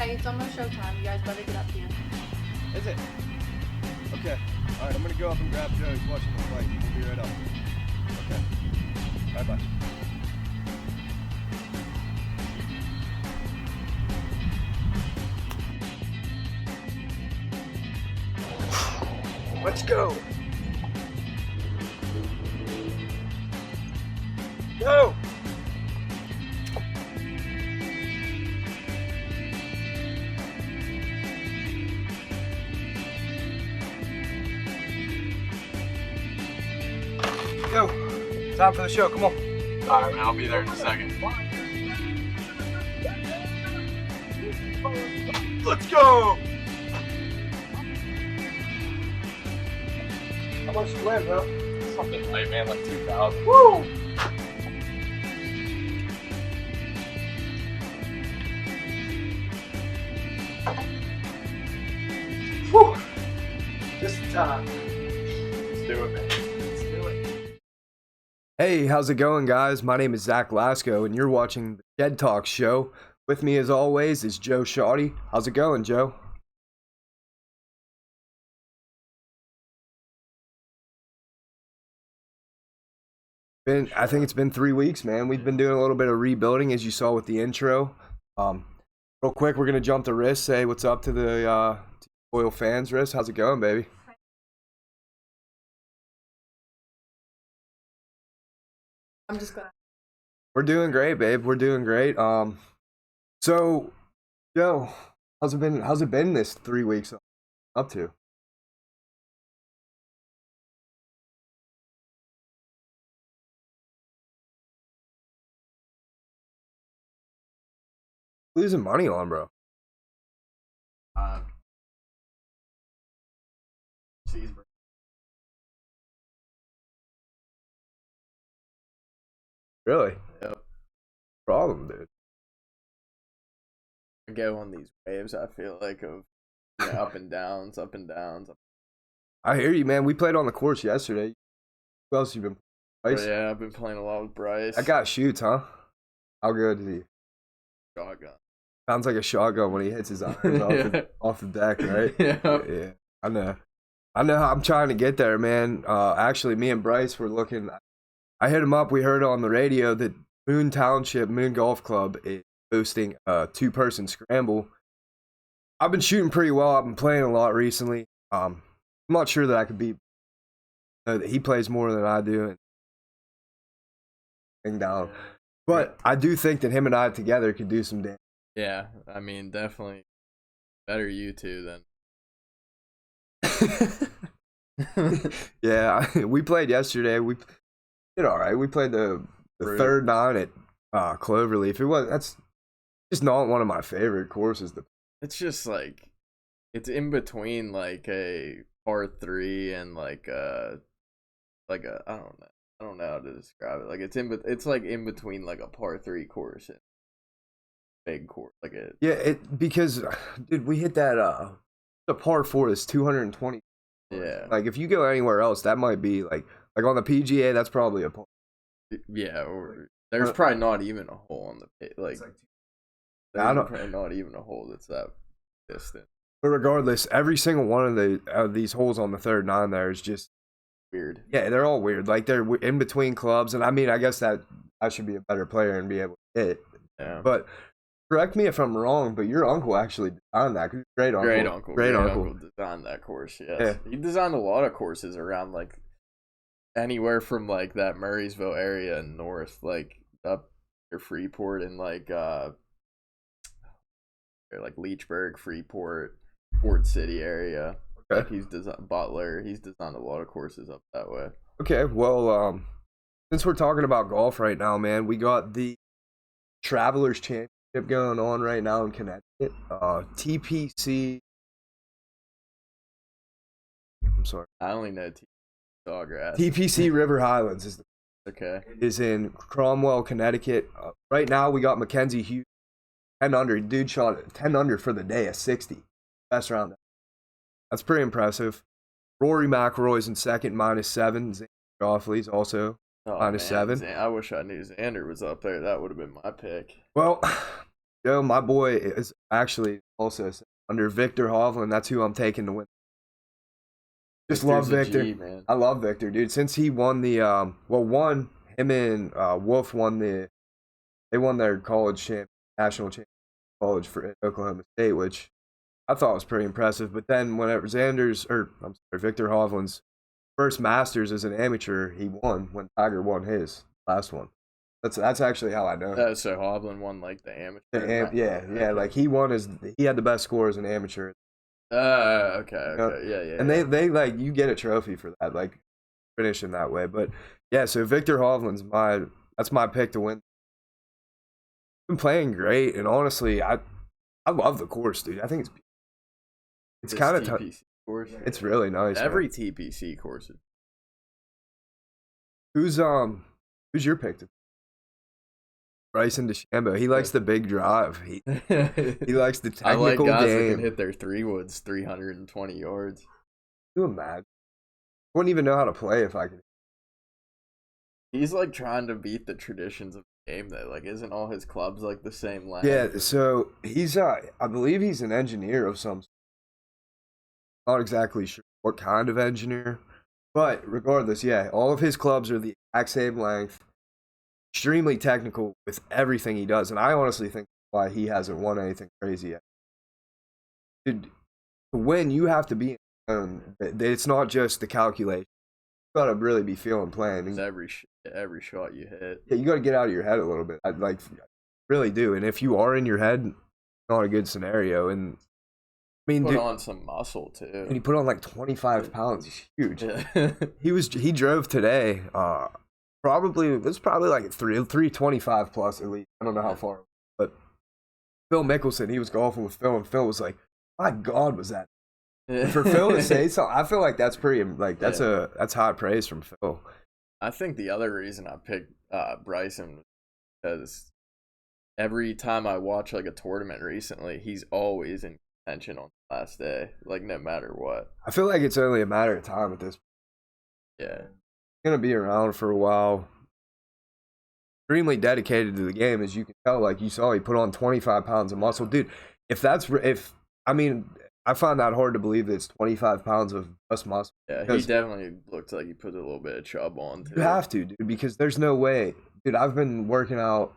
Hey, it's almost showtime. You guys better get up here. Is it? Okay. All right, I'm gonna go up and grab Joe. He's watching the fight. We'll be right up. Okay. Bye-bye. Let's go. Go. Go. Time for the show. Come on. All right, man, I'll be there in a second. Let's go. How much you win, bro? Something light, man, like 2,000. Woo! Whew. Just in time. Let's do it, man. Let's do it. Hey, how's it going, guys? My name is Zach Lasco, and you're watching the Shed Talk Show. With me, as always, is Joe Shoddy. How's it going, Joe? I think it's been 3 weeks, man. We've been doing a little bit of rebuilding, as you saw with the intro. Real quick, we're gonna jump to Riss. Say what's up to the loyal fans, Riss. How's it going, baby? I'm just gonna. We're doing great, babe. We're doing great. So, Joe, how's it been this 3 weeks up to? Losing money on, bro. Cheeseburger. Really? Yep. Problem, dude. I go on these waves, I feel like, of up and downs, up and downs. I hear you, man. We played on the course yesterday. Who else you been playing? But yeah, I've been playing a lot with Bryce. I got shoots, huh? How good is he? shotgun. Sounds like a shotgun when he hits his irons off the deck, right? Yeah. I know. I'm trying to get there, man. Actually, me and Bryce were looking. I hit him up. We heard on the radio that Moon Township, Moon Golf Club is hosting a 2-person scramble. I've been shooting pretty well. I've been playing a lot recently. I'm not sure that I could beat. That he plays more than I do, and down. But I do think that him and I together could do some damage. Yeah, I mean, definitely better you two than. Yeah, we played yesterday. We did all right. We played the third nine at Cloverleaf. That's just not one of my favorite courses. It's just like it's in between like a par 3 and like a I don't know how to describe it. Like it's like in between like a par 3 course and big course like a because dude, we hit that the par 4 is 220. Yeah. Like if you go anywhere else, that might be like on the PGA, that's probably a par. Yeah, or there's probably not even a hole on the like there's probably not even a hole that's that distant. But regardless, every single one of these holes on the third nine there is just weird. Yeah, they're all weird. Like they're in between clubs, and I mean, I guess that I should be a better player and be able to hit. Yeah. But correct me if I'm wrong, but your uncle actually designed that. Great uncle. Great uncle designed that course. Yes. Yeah. He designed a lot of courses around like anywhere from like that Murraysville area and north, like up near Freeport and like Leechburg, Freeport, Ford City area. Okay. Like he's designed Butler. He's designed a lot of courses up that way. Okay, well, since we're talking about golf right now, man, we got the Travelers Championship going on right now in Connecticut. TPC. I'm sorry. I only know Sawgrass. TPC River Highlands is in Cromwell, Connecticut. Right now, we got Mackenzie Hughes, 10 under. Dude shot 10 under for the day at 60. Best round. That's pretty impressive. Rory McIlroy's in second, -7. Xander Schauffele's also -7. I wish I knew Xander was up there. That would have been my pick. Well, Joe, my boy is actually also under Victor Hovland. That's who I'm taking to win. Just love Victor's a Victor. G, man. I love Victor, dude. Since he won the him and Wolf won they won their national champion college for Oklahoma State, which I thought was pretty impressive. But then whenever Victor Hovland's first Masters as an amateur, he won when Tiger won his last one. That's actually how I know. So Hovland won like the amateur. Yeah. Okay. Like he had the best score as an amateur. Okay. Yeah. And they like you get a trophy for that, like finishing that way. But yeah, so Victor Hovland's that's my pick to win. Been playing great, and honestly, I love the course, dude. I think it's kind of TPC course. It's really nice. Every man. TPC course. Who's your pick? Bryson DeChambeau. He likes the big drive. He likes the technical I like guys game. that can hit their 3-woods 320 yards. Can you imagine? I wouldn't even know how to play if I could. He's like trying to beat the traditions of the game though. Like, isn't all his clubs like the same length? Yeah, so he's I believe he's an engineer of some sort. Not exactly sure what kind of engineer. But regardless, yeah, all of his clubs are the exact same length. Extremely technical with everything he does. And I honestly think why he hasn't won anything crazy yet. Dude, to win, you have to be in the zone. It's not just the calculation. You got to really be feeling playing. It's every shot you hit. Yeah, you got to get out of your head a little bit. I really do. And if you are in your head, not a good scenario. And I mean, put on some muscle too. And he put on like 25 pounds. He's huge. Yeah. He drove today. It was probably like 325 plus at least. I don't know how far, but Phil Mickelson, he was golfing with Phil, and Phil was like, "My God, was that?" For Phil to say something, I feel like that's pretty that's high praise from Phil. I think the other reason I picked Bryson was because every time I watch like a tournament recently, he's always in contention on the last day, like no matter what. I feel like it's only a matter of time at this point. Yeah. Gonna be around for a while. Extremely dedicated to the game, as you can tell. Like you saw, he put on 25 pounds of muscle, dude. I find that hard to believe that it's 25 pounds of just muscle. Yeah, he definitely looked like he put a little bit of chub on too. You have to, dude, because there's no way, dude. I've been working out.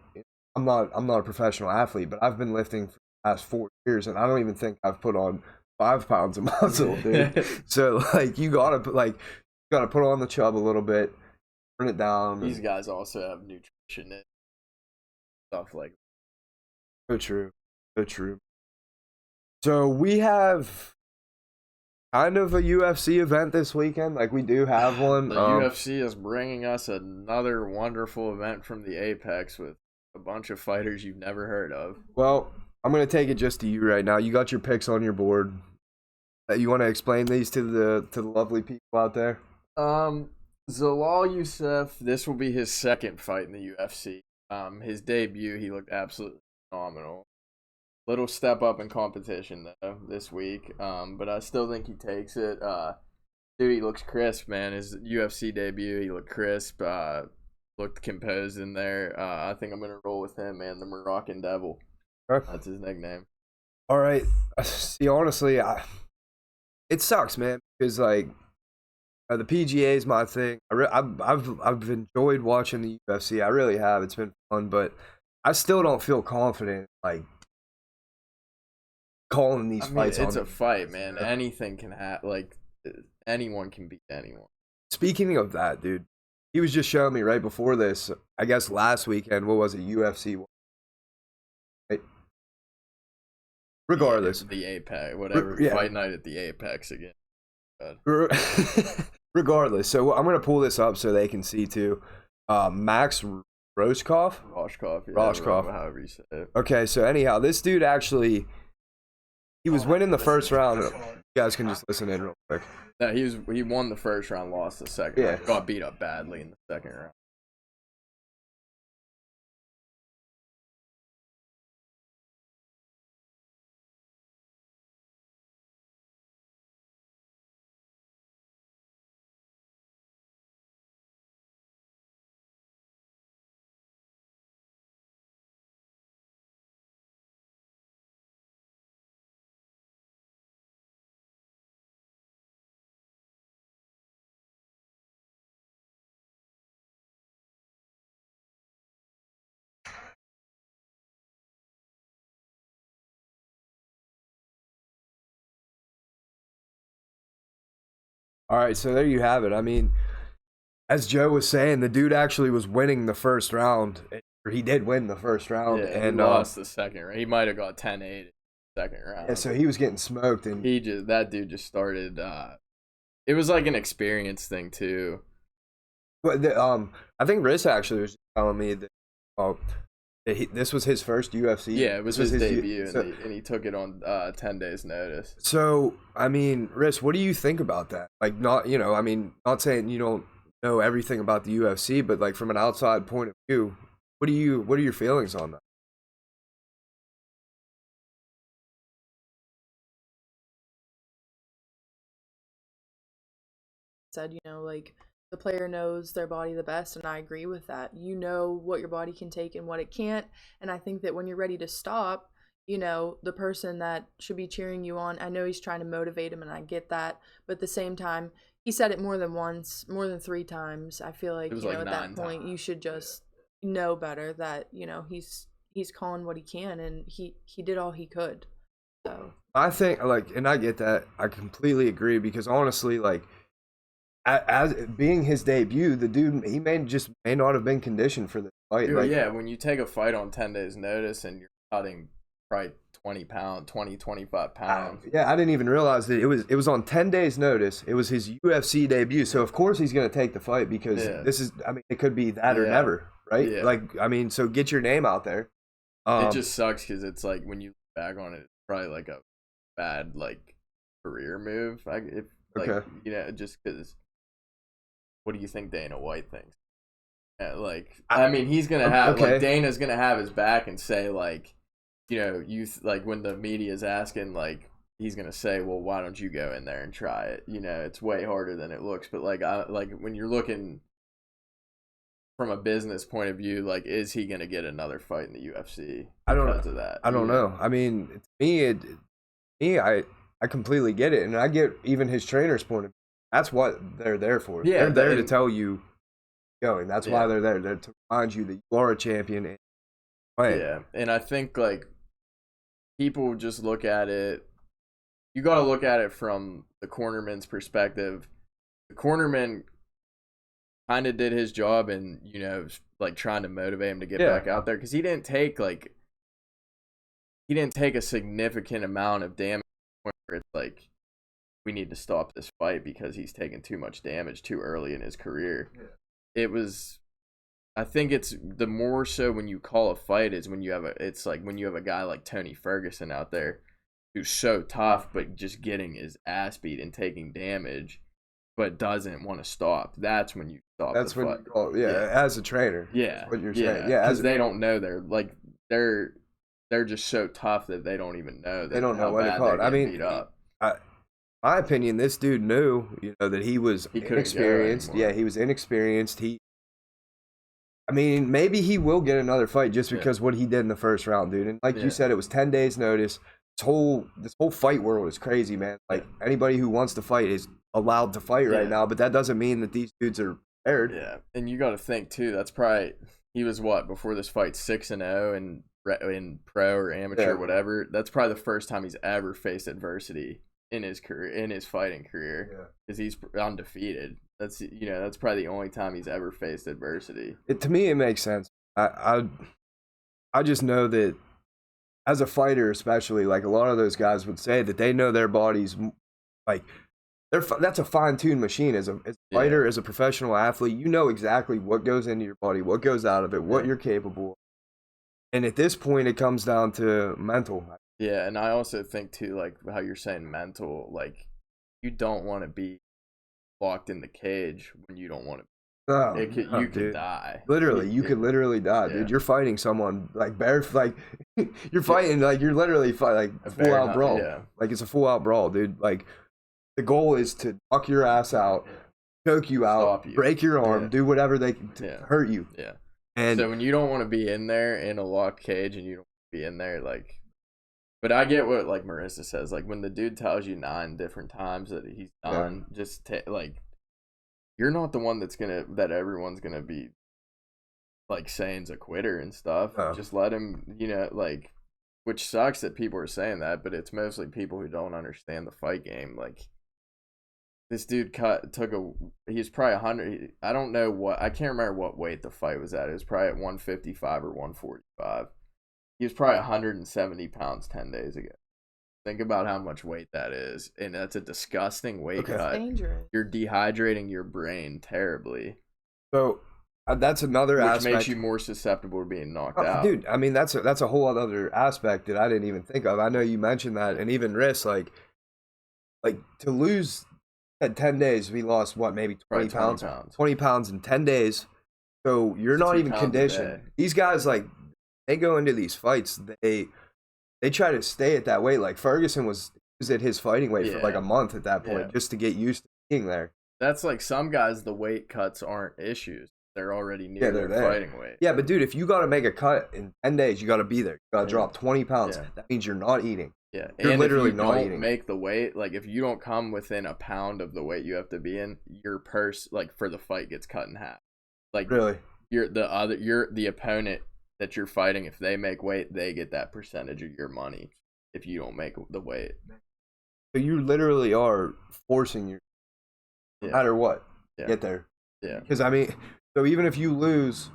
I'm not a professional athlete, but I've been lifting for the past 4 years, and I don't even think I've put on 5 pounds of muscle, dude. So like, you gotta put on the chub a little bit, turn it down. These guys also have nutrition and stuff like that. So true. So we have kind of a UFC event this weekend. Like we do have one. The UFC is bringing us another wonderful event from the Apex with a bunch of fighters you've never heard of. Well, I'm going to take it just to you right now. You got your picks on your board. You want to explain these to the lovely people out there? Zalal Youssef, this will be his second fight in the UFC. His debut, he looked absolutely phenomenal. Little step up in competition though this week, but I still think he takes it. Dude, he looks crisp, man. His UFC debut, he looked crisp. Looked composed in there. I think I'm gonna roll with him, man. The Moroccan Devil. That's his nickname. All right. See, honestly, it sucks, man, because like the PGA is my thing. I've enjoyed watching the UFC. I really have. It's been fun, but I still don't feel confident like calling these fights. It's a fight, man. Anything can happen. Like anyone can beat anyone. Speaking of that, dude, he was just showing me right before this. I guess last weekend. What was it? UFC. Right? Regardless, the Apex, whatever. Fight night at the Apex again. Regardless, so I'm gonna pull this up so they can see too. Max Roshkov, however you say it. Okay, so anyhow, this dude actually, he was winning the first round. You guys can just listen in real quick. No, he won the first round, lost the second. Yeah, got beat up badly in the second round. All right, so there you have it. I mean, as Joe was saying, the dude actually was winning the first round. Or he did win the first round, Yeah, and he lost the second round. He might have got 10-8 in the second round. yeah, so he was getting smoked, and that dude just started. It was like an experience thing too. but I think Riss actually was telling me that this was his first UFC. Yeah, it was his debut, so, and he took it on 10 days notice. So I mean, Riss, what do you think about that? Like, not I mean, not saying you don't know everything about the UFC, but like from an outside point of view, what are your feelings on that? Said, like the player knows their body the best, and I agree with that. You know what your body can take and what it can't, and I think that when you're ready to stop, the person that should be cheering you on, I know he's trying to motivate him, and I get that, but at the same time, he said it more than once, more than 3 times. I feel like, like at that point, times. you should just know better that, he's calling what he can, and he did all he could. So I think, like, and I get that. I completely agree, because honestly, like, as being his debut, the dude, he may not have been conditioned for this fight. Dude, like, yeah, when you take a fight on 10 days notice and you're cutting probably 25 pounds. Yeah, I didn't even realize that it was on 10 days notice. It was his UFC debut, so of course he's going to take the fight, because this is, I mean, it could be that or never, right? Yeah. Like, I mean, so get your name out there. It just sucks because it's like, when you look back on it, it's probably like a bad like career move. Just because. What do you think Dana White thinks? Yeah, like, I mean, he's gonna have like Dana's gonna have his back and say like, like when the media's asking, like, he's gonna say, well, why don't you go in there and try it? It's way harder than it looks. But like, when you're looking from a business point of view, like, is he gonna get another fight in the UFC because of that? I don't know. I mean, to me, I completely get it, and I get even his trainer's point of view. That's what they're there for. Yeah, they're there to tell you going. That's why they're there. They're to remind you that you are a champion. Yeah, and I think like people just look at it. You got to look at it from the cornerman's perspective. The cornerman kind of did his job, and like trying to motivate him to get back out there, because he didn't take a significant amount of damage where it's like, we need to stop this fight because he's taken too much damage too early in his career. Yeah. I think it's the more so when you call a fight is when you have a guy like Tony Ferguson out there who's so tough, but just getting his ass beat and taking damage, but doesn't want to stop. That's when you stop. That's the when fight. As a trainer. Yeah. What you're saying. Yeah, because they don't know they're just so tough that they don't even know that they don't know what to call it. I mean, beat up. My opinion, this dude knew, that he was inexperienced. Yeah, he was inexperienced. I mean, maybe he will get another fight just because what he did in the first round, dude. And like you said, it was 10 days notice. This whole fight world is crazy, man. Like, anybody who wants to fight is allowed to fight right now, but that doesn't mean that these dudes are prepared. Yeah, and you got to think too. That's probably, he was before this fight, 6-0 in pro or amateur or whatever. That's probably the first time he's ever faced adversity in his career, in his fighting career, because he's undefeated. That's probably the only time he's ever faced adversity. To me, it makes sense. I just know that as a fighter, especially, like, a lot of those guys would say that they know their bodies, like, that's a fine-tuned machine. As a fighter, as a professional athlete, you know exactly what goes into your body, what goes out of it, what you're capable of. And at this point, it comes down to mental. Yeah, and I also think too, like how you're saying mental, like, you don't want to be locked in the cage when you don't want to. You could die. Literally, you could literally die, dude. You're fighting someone like you're fighting like you're literally like a full out brawl. Yeah. Like, it's a full out brawl, dude. Like, the goal is to knock your ass out, choke you out, break your arm, do whatever they can to hurt you. Yeah. And so when you don't want to be in there in a locked cage and you don't want to be in there, like. But I get what, like, Marissa says. Like, when the dude tells you 9 different times that he's done, just like, you're not the one that everyone's gonna be like saying's a quitter and stuff. Just let him, like, which sucks that people are saying that, but it's mostly people who don't understand the fight game. Like, This dude he was probably 100. I don't know I can't remember what weight the fight was at. It was probably at 155 or 145. He was probably 170 pounds 10 days ago. Think about how much weight that is. And that's a disgusting weight cut. It's dangerous. You're dehydrating your brain terribly. So that's another aspect. Which makes you more susceptible to being knocked out. Dude, I mean, that's a whole other aspect that I didn't even think of. I know you mentioned that. And even Riss, like to lose at 10 days, we lost what, maybe 20 pounds? 20 pounds in 10 days. So you're not even conditioned. These guys, like, they go into these fights, they try to stay at that weight. Like Ferguson was at his fighting weight for like a month at that point just to get used to being there. That's like some guys, the weight cuts aren't issues. They're already near their fighting weight. Yeah, but dude, if you got to make a cut in 10 days, you got to be there. You got to drop 20 pounds. That means you're not eating. Yeah, you're and literally if you not don't eating. Make the weight, like if you don't come within a pound of the weight you have to be in, your purse, like for the fight, gets cut in half. Like really, you're the opponent that you're fighting. If they make weight, they get that percentage of your money. If you don't make the weight, so you literally are forcing your, no matter what, get there. Yeah, because I mean, so even if you lose,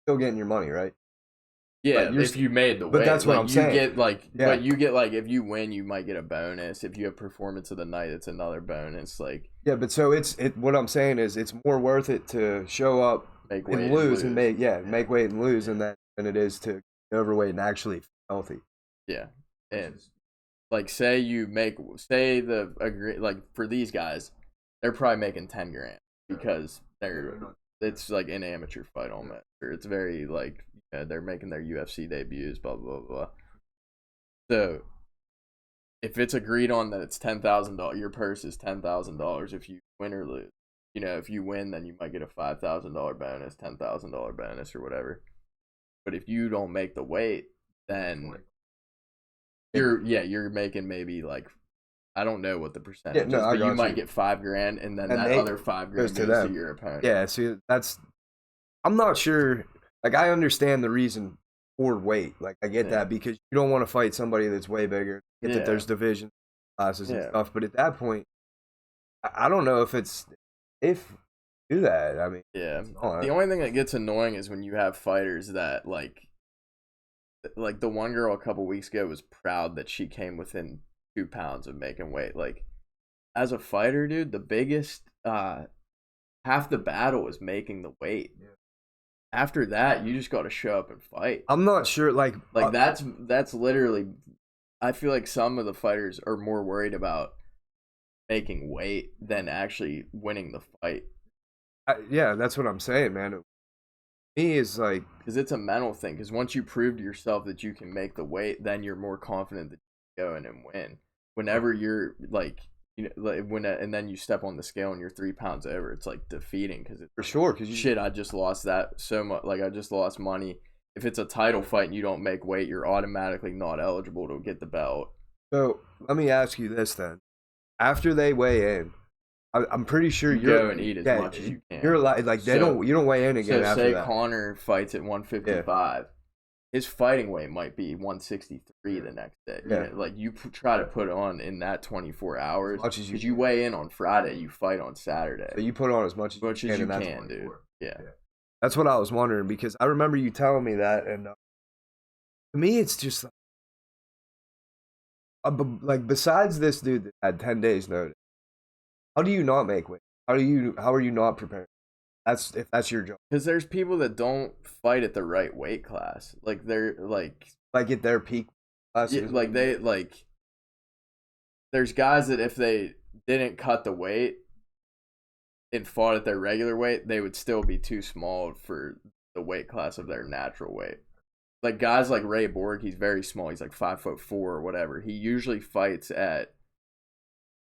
still getting your money, right? Yeah, if you made the weight. But that's what I'm saying. But you get like, if you win, you might get a bonus. If you have performance of the night, it's another bonus. Like but so what I'm saying is it's more worth it to show up and lose and make weight and lose than it is to get overweight and actually healthy. Yeah, and like say like for these guys, they're probably making 10 grand because it's like an amateur fight almost. It's very like. They're making their UFC debuts, blah, blah, blah. So, if it's agreed on that it's $10,000, your purse is $10,000 if you win or lose. You know, if you win, then you might get a $5,000 bonus, $10,000 bonus, or whatever. But if you don't make the weight, then you're making maybe like, I don't know what the percentage is, but you might get $5 grand, and then that other $5 grand goes to your opponent. Yeah, see, I'm not sure. Like, I understand the reason for weight. Like, I get that because you don't want to fight somebody that's way bigger. Get that there's division classes and stuff. But at that point, I don't know if it's if do that. I mean, the only thing that gets annoying is when you have fighters that like the one girl a couple weeks ago was proud that she came within 2 pounds of making weight. Like, as a fighter, dude, the biggest half the battle is making the weight. Yeah. After that, you just got to show up and fight. I'm not sure, like that's literally. I feel like some of the fighters are more worried about making weight than actually winning the fight. That's what I'm saying, man. Me is like because it's a mental thing. Because once you prove to yourself that you can make the weight, then you're more confident that you can go in and win. Whenever you're like. You know, like and then you step on the scale and you're 3 pounds over, it's like defeating because for sure. Because I just lost that so much. Like I just lost money. If it's a title fight and you don't make weight, you're automatically not eligible to get the belt. So let me ask you this then: after they weigh in, I'm pretty sure you're go and eat as much as you can. You're like you don't weigh in again. So after say that. Conor fights at 155. His fighting weight might be 163 the next day. Yeah. You know, like you try to put on in that 24 hours. Because you weigh in on Friday, you fight on Saturday. So you put on as much as you can, dude. Yeah. That's what I was wondering because I remember you telling me that, and to me, it's just like besides this dude that had 10 days notice, how do you not make weight? How are you not prepared? If that's your job. Because there's people that don't fight at the right weight class. Like they're like at their peak class. Yeah, there's guys that if they didn't cut the weight and fought at their regular weight, they would still be too small for the weight class of their natural weight. Like guys like Ray Borg, he's very small. He's like 5'4" or whatever. He usually fights at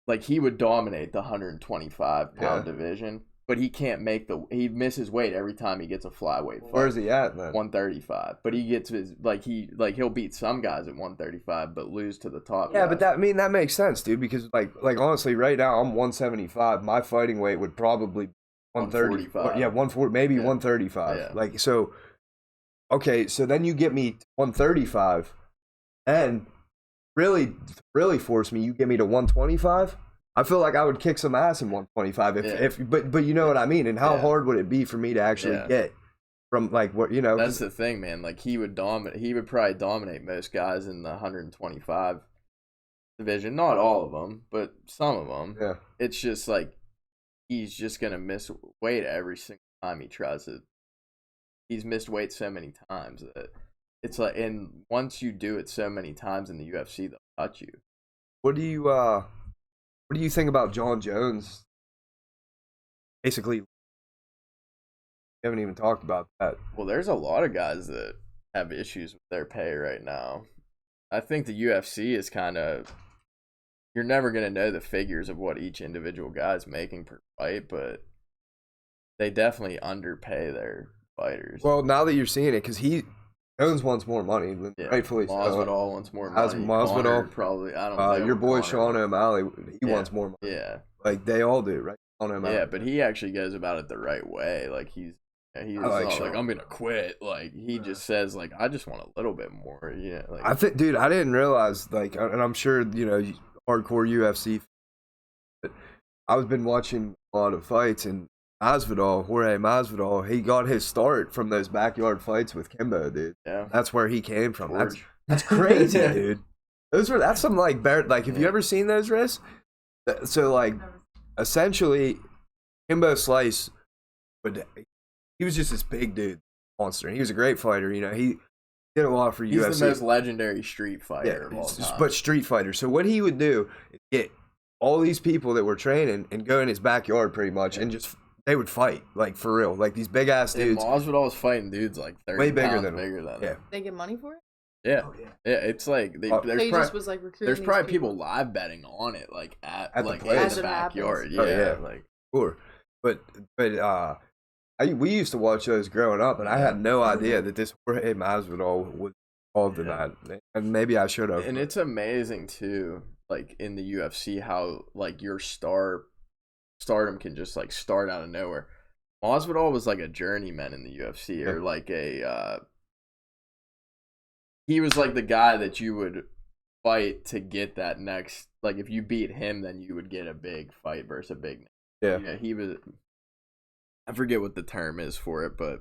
like he would dominate the 125-pound division. But he can't he misses weight every time he gets a flyweight fight. Where's he at then? 135. But he gets he'll beat some guys at 135 but lose to the top guys. But that makes sense, dude, because like honestly right now I'm 175. My fighting weight would probably be 130. 140, maybe 135. Yeah. Like so okay, so then you get me 135 and really force me, you get me to 125. I feel like I would kick some ass in 125 but you know what I mean. And how hard would it be for me to actually get from like what you know? That's the thing, man. Like he would dominate. He would probably dominate most guys in the 125 division. Not all of them, but some of them. Yeah. It's just like he's just gonna miss weight every single time he tries it. He's missed weight so many times that it's like, and once you do it so many times in the UFC, they'll cut you. What do you think about John Jones? Basically, we haven't even talked about that. Well, there's a lot of guys that have issues with their pay right now. I think the UFC is kind of, you're never going to know the figures of what each individual guy's making per fight, but they definitely underpay their fighters. Well, now that you're seeing it, because Jones wants more money, rightfully Masvidal so. wants more money. Masvidal, probably, I don't know. Your boy Sean O'Malley, he wants more money. Yeah. Like, they all do, right? Sean O'Malley. Yeah, but he actually goes about it the right way. Like, he's not like, I'm going to quit. Like, he just says, like, I just want a little bit more. Yeah. Like, I think, dude, I didn't realize, like, and I'm sure, you know, hardcore UFC, but I've been watching a lot of fights, and Jorge Masvidal, he got his start from those backyard fights with Kimbo, dude. Yeah. That's where he came from. That's crazy, dude. That's some like have you ever seen those risks? So like essentially Kimbo Slice he was just this big dude, monster. And he was a great fighter, you know. He did a lot for UFC. He's the most legendary street fighter of all time. But street fighter. So what he would do is get all these people that were training and go in his backyard pretty much and just they would fight, like, for real. Like, these big-ass dudes. Masvidal was fighting dudes, like, 30 way bigger pounds than bigger than yeah. him. They get money for it? Yeah. Oh, yeah, it's like, there's probably people live betting on it, like, at like, in the backyard. Yeah, like. Sure. But we used to watch those growing up, and I had no idea that this Jorge Masvidal was involved in that. And maybe I should have. And it's amazing, too, like, in the UFC, how, like, your stardom can just like start out of nowhere. Masvidal was like a journeyman in the UFC, or like he was like the guy that you would fight to get that next. Like if you beat him, then you would get a big fight versus a big. Yeah, he was. I forget what the term is for it, but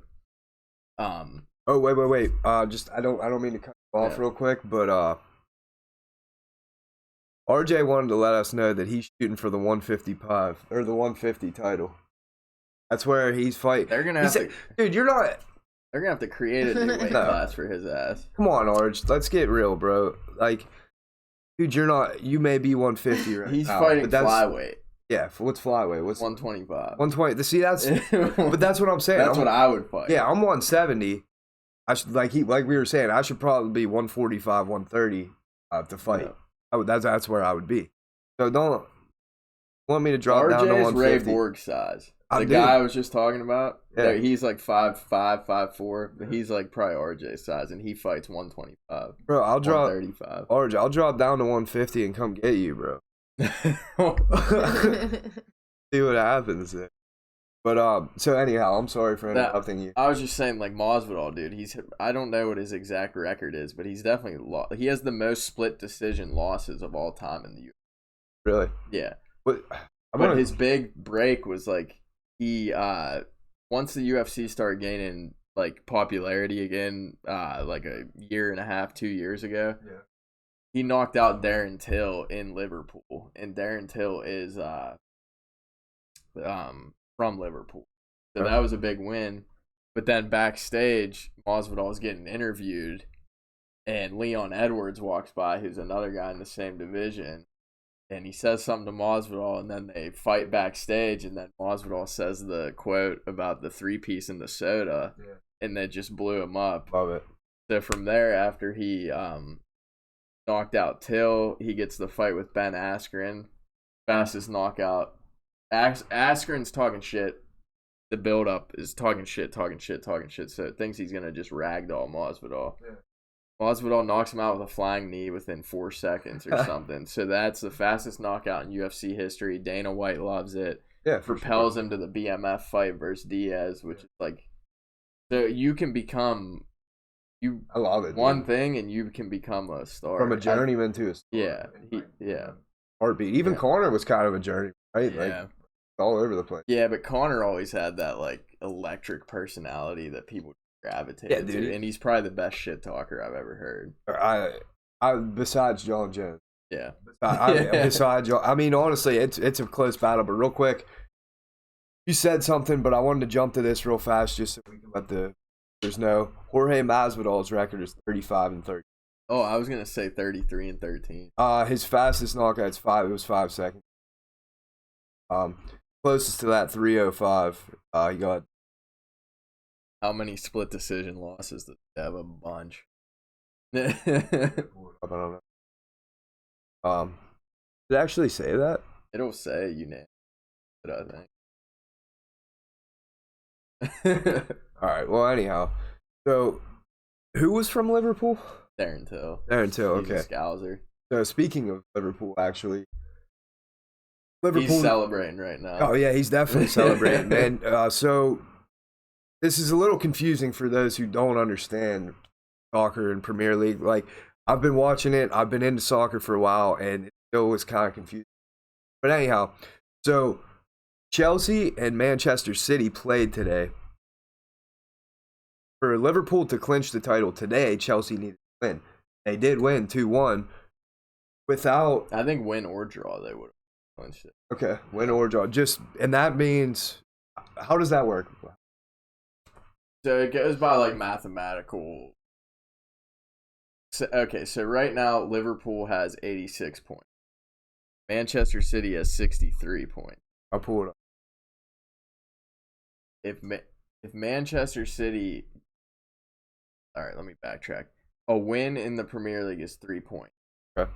Oh wait. Just I don't mean to cut you off real quick, but RJ wanted to let us know that he's shooting for the 155 or the 150 title. That's where he's fighting. They're gonna have to, dude. You're not. They're gonna have to create a new weight class for his ass. Come on, RJ. Let's get real, bro. Like, dude, you're not. You may be 150 right He's now. Fighting flyweight. Yeah, what's flyweight? What's 125? 120. See, that's. But that's what I'm saying. That's what I would fight. Yeah, I'm 170. I should like we were saying. I should probably be 145, 130 to fight. Yeah. That's where I would be. So don't want me to drop down to 150. Ray Borg size. The guy I was just talking about. Yeah. He's like 5'5", 5'4", but he's like probably RJ size, and he fights 125. Bro, I'll drop 135. RJ, I'll drop down to 150 and come get you, bro. See what happens there. But so anyhow, I'm sorry for interrupting you. I was just saying, like Masvidal, dude. I don't know what his exact record is, but he's definitely he has the most split decision losses of all time in the UFC. Really? Yeah. But his big break was like he once the UFC started gaining like popularity again, like a year and a half, 2 years ago. Yeah. He knocked out Darren Till in Liverpool, and Darren Till is from Liverpool. So that was a big win. But then backstage, Masvidal is getting interviewed, and Leon Edwards walks by, who's another guy in the same division, and he says something to Masvidal, and then they fight backstage, and then Masvidal says the quote about the 3-piece in the soda, and that just blew him up. Love it. So from there, after he knocked out Till, he gets the fight with Ben Askren, fastest knockout. Askren's talking shit. The build-up is talking shit. So it thinks he's going to just ragdoll Masvidal. Yeah. Masvidal knocks him out with a flying knee within 4 seconds or something. So that's the fastest knockout in UFC history. Dana White loves it. Yeah, propels him to the BMF fight versus Diaz, which is like... So you can become... I love it. One thing, and you can become a star. From a journeyman to a star. Yeah. heartbeat. Even Yeah. Connor was kind of a journey, right? Yeah. Like all over the place. Yeah, but Connor always had that like electric personality that people gravitated dude. to, and he's probably the best shit talker I've ever heard. I besides John Jones. Yeah. Besides John, I mean, honestly, it's a close battle. But real quick, you said something, but I wanted to jump to this real fast just so we can let the there's no Jorge Masvidal's record is 35-30. Oh, I was gonna say 33-13. His fastest knockout's 5. It was 5 seconds. Closest to that 305. He got How many split decision losses does he have? A bunch. I don't know. Did it actually say that? It'll say unanimous, I think. All right. Well, anyhow, so who was from Liverpool? Darren Till. Darren Till. He's a Okay. Scouser. So speaking of Liverpool, actually, He's celebrating right now. Oh yeah, he's definitely celebrating, man. So this is a little confusing for those who don't understand soccer and Premier League. Like I've been watching it, I've been into soccer for a while, and it still was kind of confusing. But anyhow, so Chelsea and Manchester City played today. For Liverpool to clinch the title today, Chelsea needed to win. They did win 2-1 without. I think win or draw they would have clinched it. Okay, win or draw. And that means, how does that work? So it goes by like mathematical. So right now Liverpool has 86 points. Manchester City has 63 points. I'll pull it up. If Manchester City, all right, let me backtrack. A win in the Premier League is 3 points. Okay.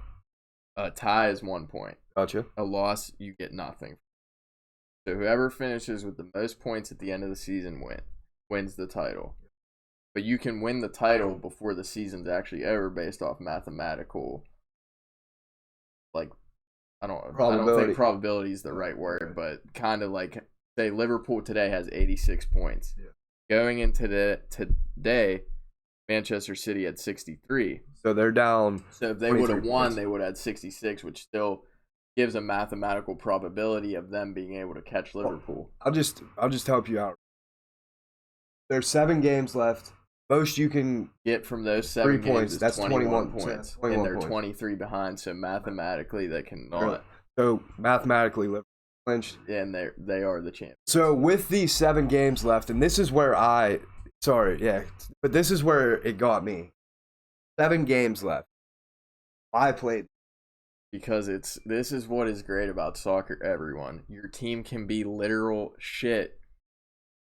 A tie is 1 point. Gotcha. A loss, you get nothing. So whoever finishes with the most points at the end of the season wins the title. But you can win the title before the season's actually over based off mathematical, like, I don't think probability is the right word, but kind of like, say Liverpool today has 86 points. Yeah. Going into today, Manchester City had 63. So they're down. So if they would have won, points. they would have had 66, which still gives a mathematical probability of them being able to catch Liverpool. I'll just help you out. There's 7 games left. Most you can Get from those 7 3 games points. is That's 21 points. points. 21 and they're points. 23 behind, so mathematically they cannot. So mathematically, Liverpool clinched. And they are the champions. So with these 7 games left, and this is where but this is where it got me. 7 games left. I played. Because this is what is great about soccer, everyone. Your team can be literal shit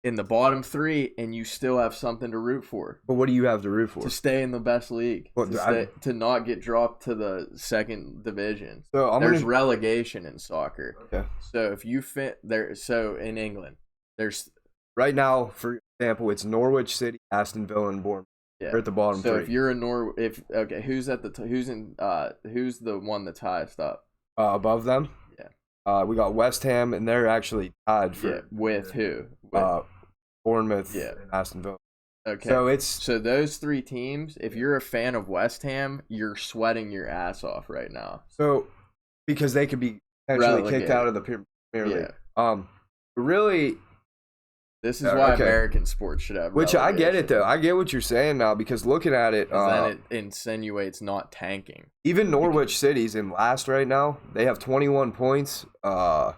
in the bottom 3, and you still have something to root for. But what do you have to root for? To stay in the best league. Well, To not get dropped to the second division. So There's relegation in soccer. Okay. So if you fit there, so in England, there's Right now, for example, it's Norwich City, Aston Villa, and Bournemouth. yeah. They're at the bottom So 3. if you're a who's at the who's the one that's highest up? Above them, we got West Ham, and they're actually tied for With who? With, Bournemouth Yeah. and Aston Villa. okay. So So those 3 teams, if you're a fan of West Ham, you're sweating your ass off right now. because they could be potentially kicked Relegated. out of the Premier League. Yeah. Really, This is why okay. American sports should have which I get it relegation. though. I get what you're saying now because looking at it, 'Cause then it insinuates not tanking. even Norwich City's in last right now. They have 21 points. They're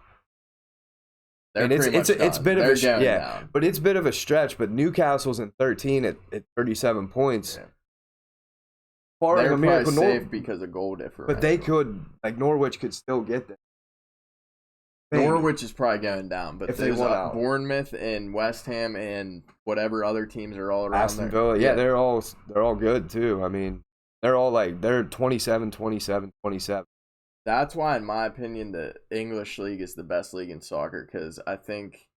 And it's pretty much it's done. bit of They're a going yeah, down. but it's a bit of a stretch. But Newcastle's in 13 at 37 points. Yeah. Far They're of a probably miracle. safe because of goal difference. But they could, like Norwich could still get there. Norwich is probably going down, but If they there's won out. Bournemouth and West Ham and whatever other teams are all around Aston there. Villa, yeah, they're all good too. I mean, they're 27, 27, 27. That's why, in my opinion, the English league is the best league in soccer because I think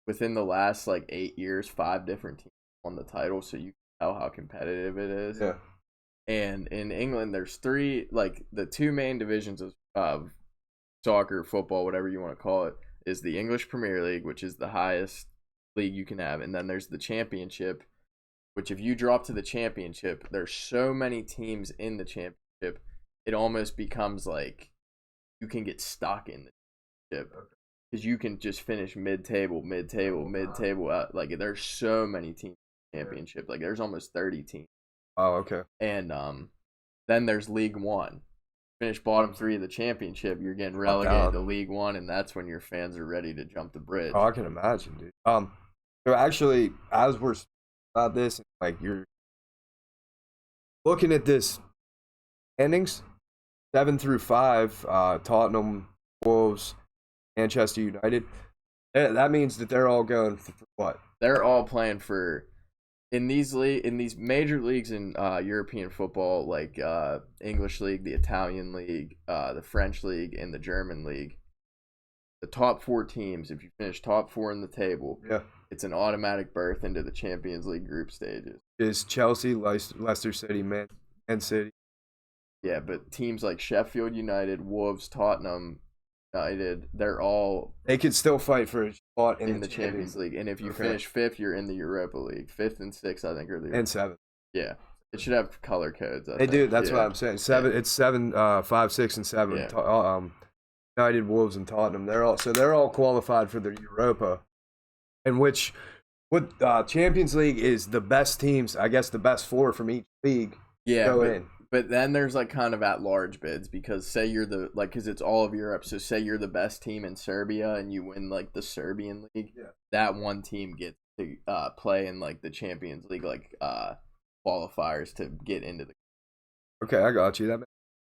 within the last 8 years, 5 different teams won the title, so you can tell how competitive it is. Yeah. And in England, there's 3 the 2 main divisions of soccer, football, whatever you want to call it, is the English Premier League, which is the highest league you can have, and then there's the Championship, which if you drop to the Championship, there's so many teams in the Championship, it almost becomes like you can get stuck in the championship because you can just finish mid-table. Like there's so many teams in the championship. Like there's almost 30 teams. Oh, okay. And then there's League One. Finish bottom 3 of the championship, you're getting relegated to League One, and that's when your fans are ready to jump the bridge. Oh, I can imagine, dude. So actually, as we're about this, like you're looking at this standings, 7 through 5, Tottenham, Wolves, Manchester United. That means that they're all going for what? They're all playing for in these major leagues in European football, like English League, the Italian League, the French League, and the German League. The top 4 teams, if you finish top 4 in the table, it's an automatic berth into the Champions League group stages. Is Chelsea, Leicester City, Man City? Yeah, but teams like Sheffield United, Wolves, Tottenham, United, they could still fight for a spot in the Champions League. And if you finish 5th, you're in the Europa League. 5th and 6th, I think, are the and 7th. Yeah, it should have color codes. They do. That's what I'm saying. 7. Yeah. It's 7, 5, 6, and 7. Yeah. United, Wolves, and Tottenham. They're all qualified for the Europa, in which Champions League is the best teams. I guess the best 4 from each league go in. But then there's like kind of at-large bids because say you're because it's all of Europe. So say you're the best team in Serbia and you win like the Serbian league. Yeah. That one team gets to play in like the Champions League qualifiers to get into the. Okay, I got you.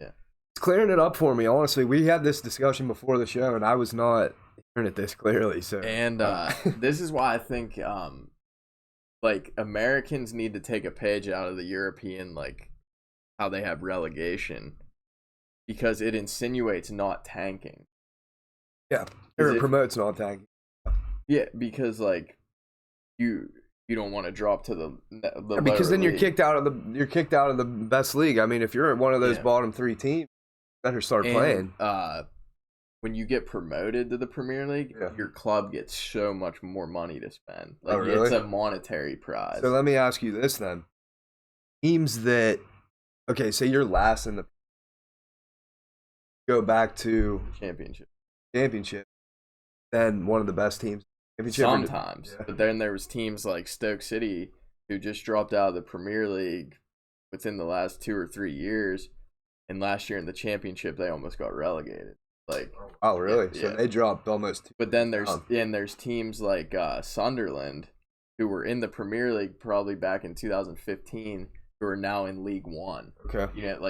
It's clearing it up for me. Honestly, we had this discussion before the show, and I was not hearing it this clearly. So and this is why I think Americans need to take a page out of the European how they have relegation because it insinuates not tanking. Yeah, it promotes not tanking. Yeah, because you don't want to drop to the because then league. you're kicked out of the best league. I mean, if you're one of those bottom 3 teams, you better start playing. When you get promoted to the Premier League, your club gets so much more money to spend. Really? It's a monetary prize. So let me ask you this then: teams that say you're last in the go back to championship, then one of the best teams. Sometimes, but then there was teams like Stoke City who just dropped out of the Premier League within the last 2 or 3 years, and last year in the championship they almost got relegated. Oh really? So they dropped almost. But then there's teams like Sunderland who were in the Premier League probably back in 2015 who are now in League One. Okay.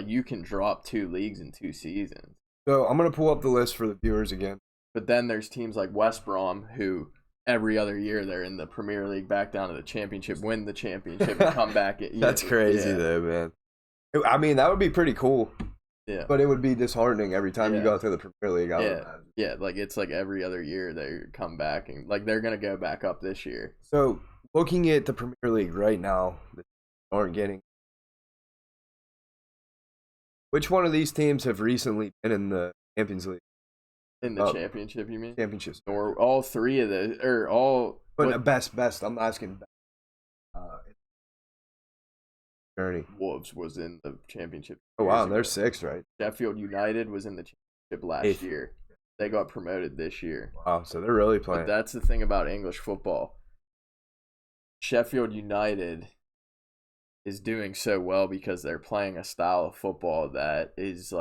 You can drop 2 leagues in 2 seasons. So I'm gonna pull up the list for the viewers again. But then there's teams like West Brom who every other year they're in the Premier League, back down to the championship, win the championship, and come back. That's crazy though, man. I mean, that would be pretty cool. Yeah. But it would be disheartening every time you go through the Premier League. Yeah, it's every other year they come back and they're gonna go back up this year. So looking at the Premier League right now, that aren't getting. Which one of these teams have recently been in the Champions League? In the championship, you mean? Championships. Or all 3 of the, or all. But best. I'm asking. Journey. Wolves was in the championship. Oh wow, they're 6th, right? Sheffield United was in the championship last year. They got promoted this year. Wow, so they're really playing. But that's the thing about English football. Sheffield United is doing so well because they're playing a style of football that is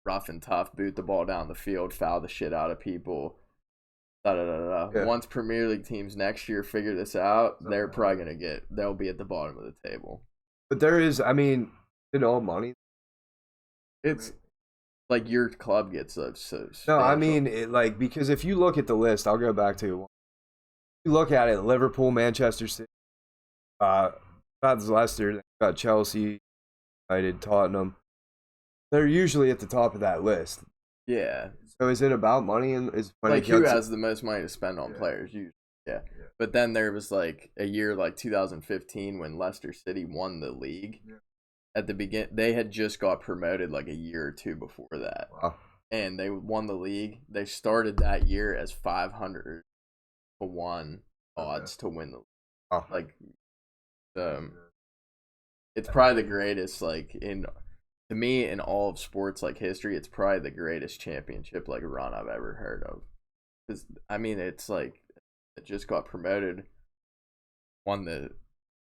rough and tough, boot the ball down the field, foul the shit out of people. Yeah. Once Premier League teams next year figure this out, they're probably they'll be at the bottom of the table. But there is, I mean, all money. It's your club gets so. No, I mean because if you look at the list, I'll go back to. You look at it: Liverpool, Manchester City, Leicester, got Chelsea, United, Tottenham. They're usually at the top of that list. Yeah. So is it about money? And is money who has the most money to spend on players? Usually. Yeah. But then there was a year 2015 when Leicester City won the league. Yeah. At the begin, they had just got promoted a year or 2 before that. Wow. And they won the league. They started that year as 500 to 1 odds to win the league. Oh. It's probably the greatest in to me, in all of sports like history, it's probably the greatest championship like run I've ever heard of. 'Cause, I mean, it's like it just got promoted, won the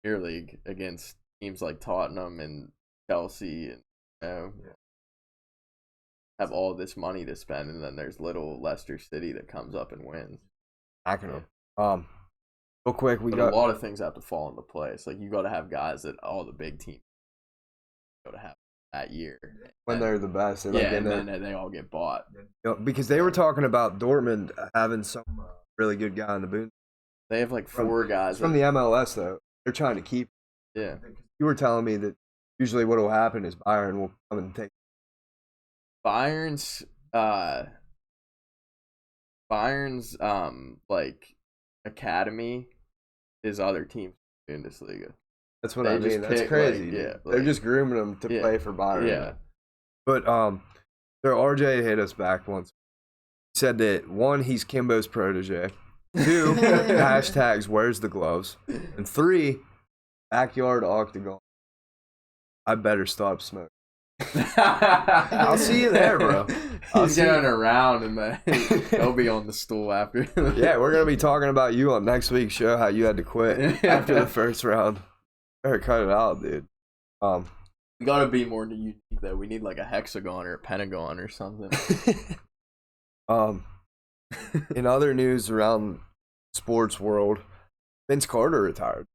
Premier League against teams like Tottenham and Chelsea, and have all this money to spend, and then there's little Leicester City that comes up and wins. I can. Real quick, But a lot of things have to fall into place. Like you got to have guys that all the big teams got to have that year when they're the best. And then they all get bought. Because they were talking about Dortmund having some really good guy in the Bundesliga. They have like four guys from the MLS though. They're trying to keep. Yeah. You were telling me that usually what will happen is Bayern will come and take. Bayern's like academy is other teams in Bundesliga. That's what I mean. That's crazy. They're just grooming them to play for Bayern. Yeah. But their RJ hit us back once. He said that 1, he's Kimbo's protege. 2, hashtags where's the gloves, and 3, backyard octagon. I better stop smoking. I'll see you there, bro. He's going around, and then he'll be on the stool after. Yeah, we're gonna be talking about you on next week's show. How you had to quit after the first round. Better cut it out, dude. We gotta be more unique though. We need like a hexagon or a pentagon or something. In other news around sports world, Vince Carter retired.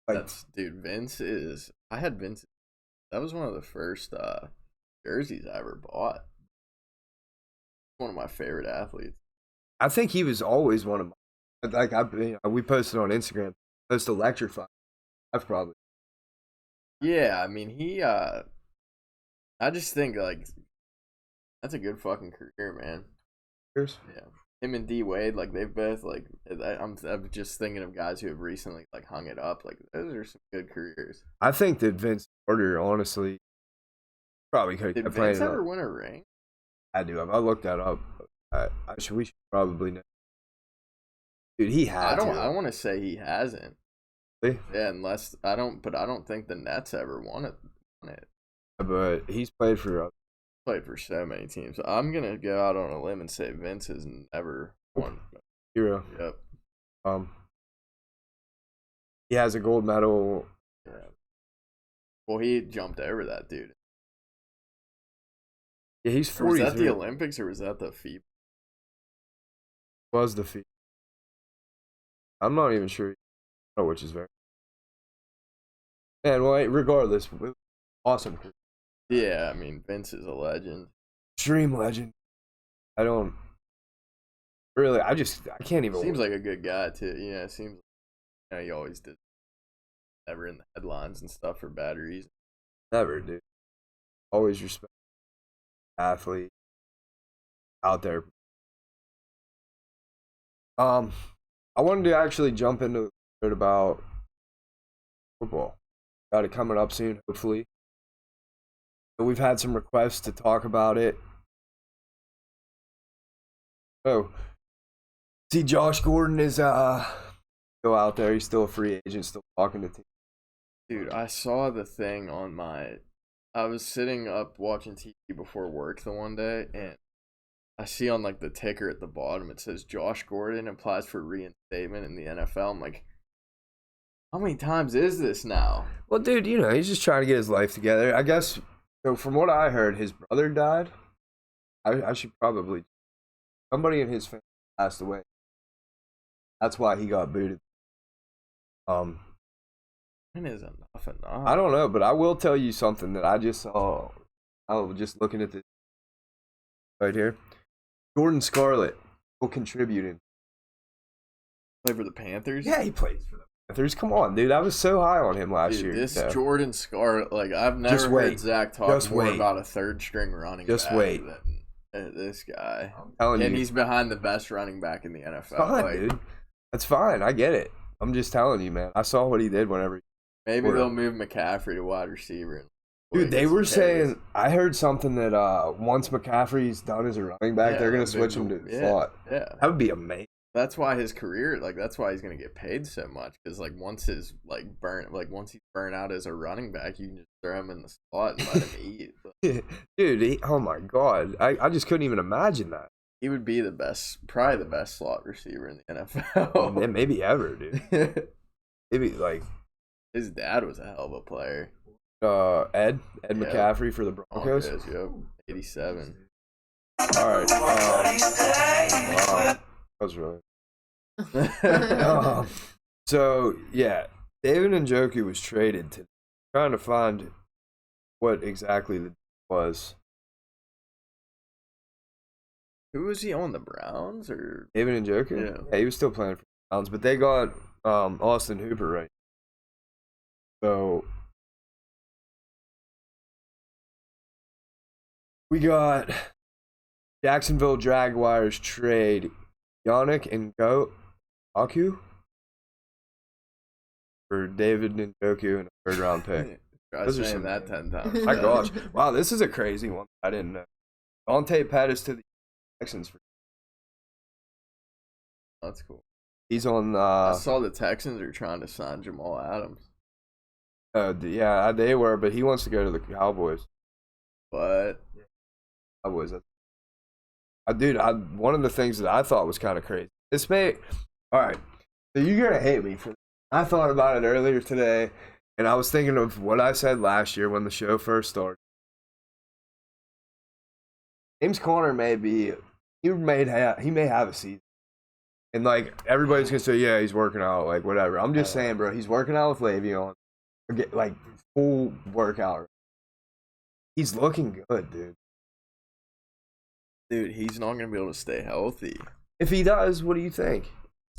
Vince is. I had Vince. That was one of the first jerseys I ever bought. One of my favorite athletes. I think he was always one of my. Like we posted on Instagram. Most electrified. I've probably. Yeah, I mean he. I just think like that's a good fucking career, man. Cheers. Yeah, him and D Wade, like they've both like. I'm just thinking of guys who have recently like hung it up. Like those are some good careers. I think that Vince Carter, honestly, probably could. Did Vince ever win a ring? I do. I looked that up. We should probably know. Dude, he had. I want to say he hasn't. Really? Yeah, unless I don't think the Nets ever won it. But he's played for so many teams. I'm gonna go out on a limb and say Vince has never won. Hero. Yep. He has a gold medal. Yeah. Well, he jumped over that dude. Yeah, he's 43. Was that the Olympics or was that the FIBA? Was the FIBA? I'm not even sure. Which is very. Man, well, regardless, awesome. Yeah, I mean, Vince is a legend. Extreme legend. I don't. Really, I can't even. Seems like a good guy, too. Yeah, it seems like he always did. Never in the headlines and stuff for bad reasons. Never, dude. Always respect athlete out there. I wanted to actually jump into a bit about football. Got it coming up soon, hopefully. But we've had some requests to talk about it. Oh, see, Josh Gordon is still out there. He's still a free agent, still talking to teams. Dude, I saw the thing on I was sitting up watching TV before work the one day, and I see on like the ticker at the bottom it says Josh Gordon applies for reinstatement in the NFL. I'm like, how many times is this now? Well, dude, he's just trying to get his life together. I guess. So from what I heard, his brother died. I should probably. Somebody in his family passed away. That's why he got booted. When is enough? I don't know, but I will tell you something that I just saw. I was just looking at this right here. Jordan Scarlett will contribute in. Play for the Panthers? Yeah, he plays for the Panthers. Come on, dude. I was so high on him last year. This Jordan Scarlett, like I've never heard Zach talk more about a third string running back. Just wait. Than this guy. I'm telling you. And he's behind the best running back in the NFL. Fine, dude. That's fine. I get it. I'm just telling you, man. I saw what he did whenever. Maybe they'll move McCaffrey to wide receiver. Dude, they were saying, I heard something that once McCaffrey's done as a running back, they're going to switch him to slot. Yeah. That would be amazing. that's why his career, like, that's why he's gonna get paid so much. Because like once he's burnt out as a running back, you can just throw him in the slot and let him eat. But Dude, oh my god, I just couldn't even imagine that. he would be probably the best slot receiver in the NFL. Oh, man, maybe ever, dude. Maybe like His dad was a hell of a player. Ed Yeah. McCaffrey for the Broncos. Yep. 87. All right. Wow, that was really. So yeah, David Njoku was traded to. Trying to find what exactly the was. Who was he on, the Browns or? David Njoku. Yeah, he was still playing for the Browns, but they got Austin Hooper right. So we got Jacksonville Jaguars trade Yannick Ngakoue for David Njoku and a third-round pick. Try Those are saying some- that 10 times. My gosh. Wow, this is a crazy one. I didn't know. Dante Pettis to the Texans. That's cool. He's on I saw the Texans are trying to sign Jamal Adams. yeah, they were, but he wants to go to the Cowboys. But Cowboys. Dude, one of the things that I thought was kind of crazy. All right. So you're gonna hate me for this. I thought about it earlier today, and I was thinking of what I said last year when the show first started. James Conner he may have a season, and like everybody's gonna say, yeah, he's working out, like whatever. I'm just saying, bro, he's working out with Le'Veon, like full workout. He's looking good, dude. dude, he's not gonna be able to stay healthy. If he does, what do you think?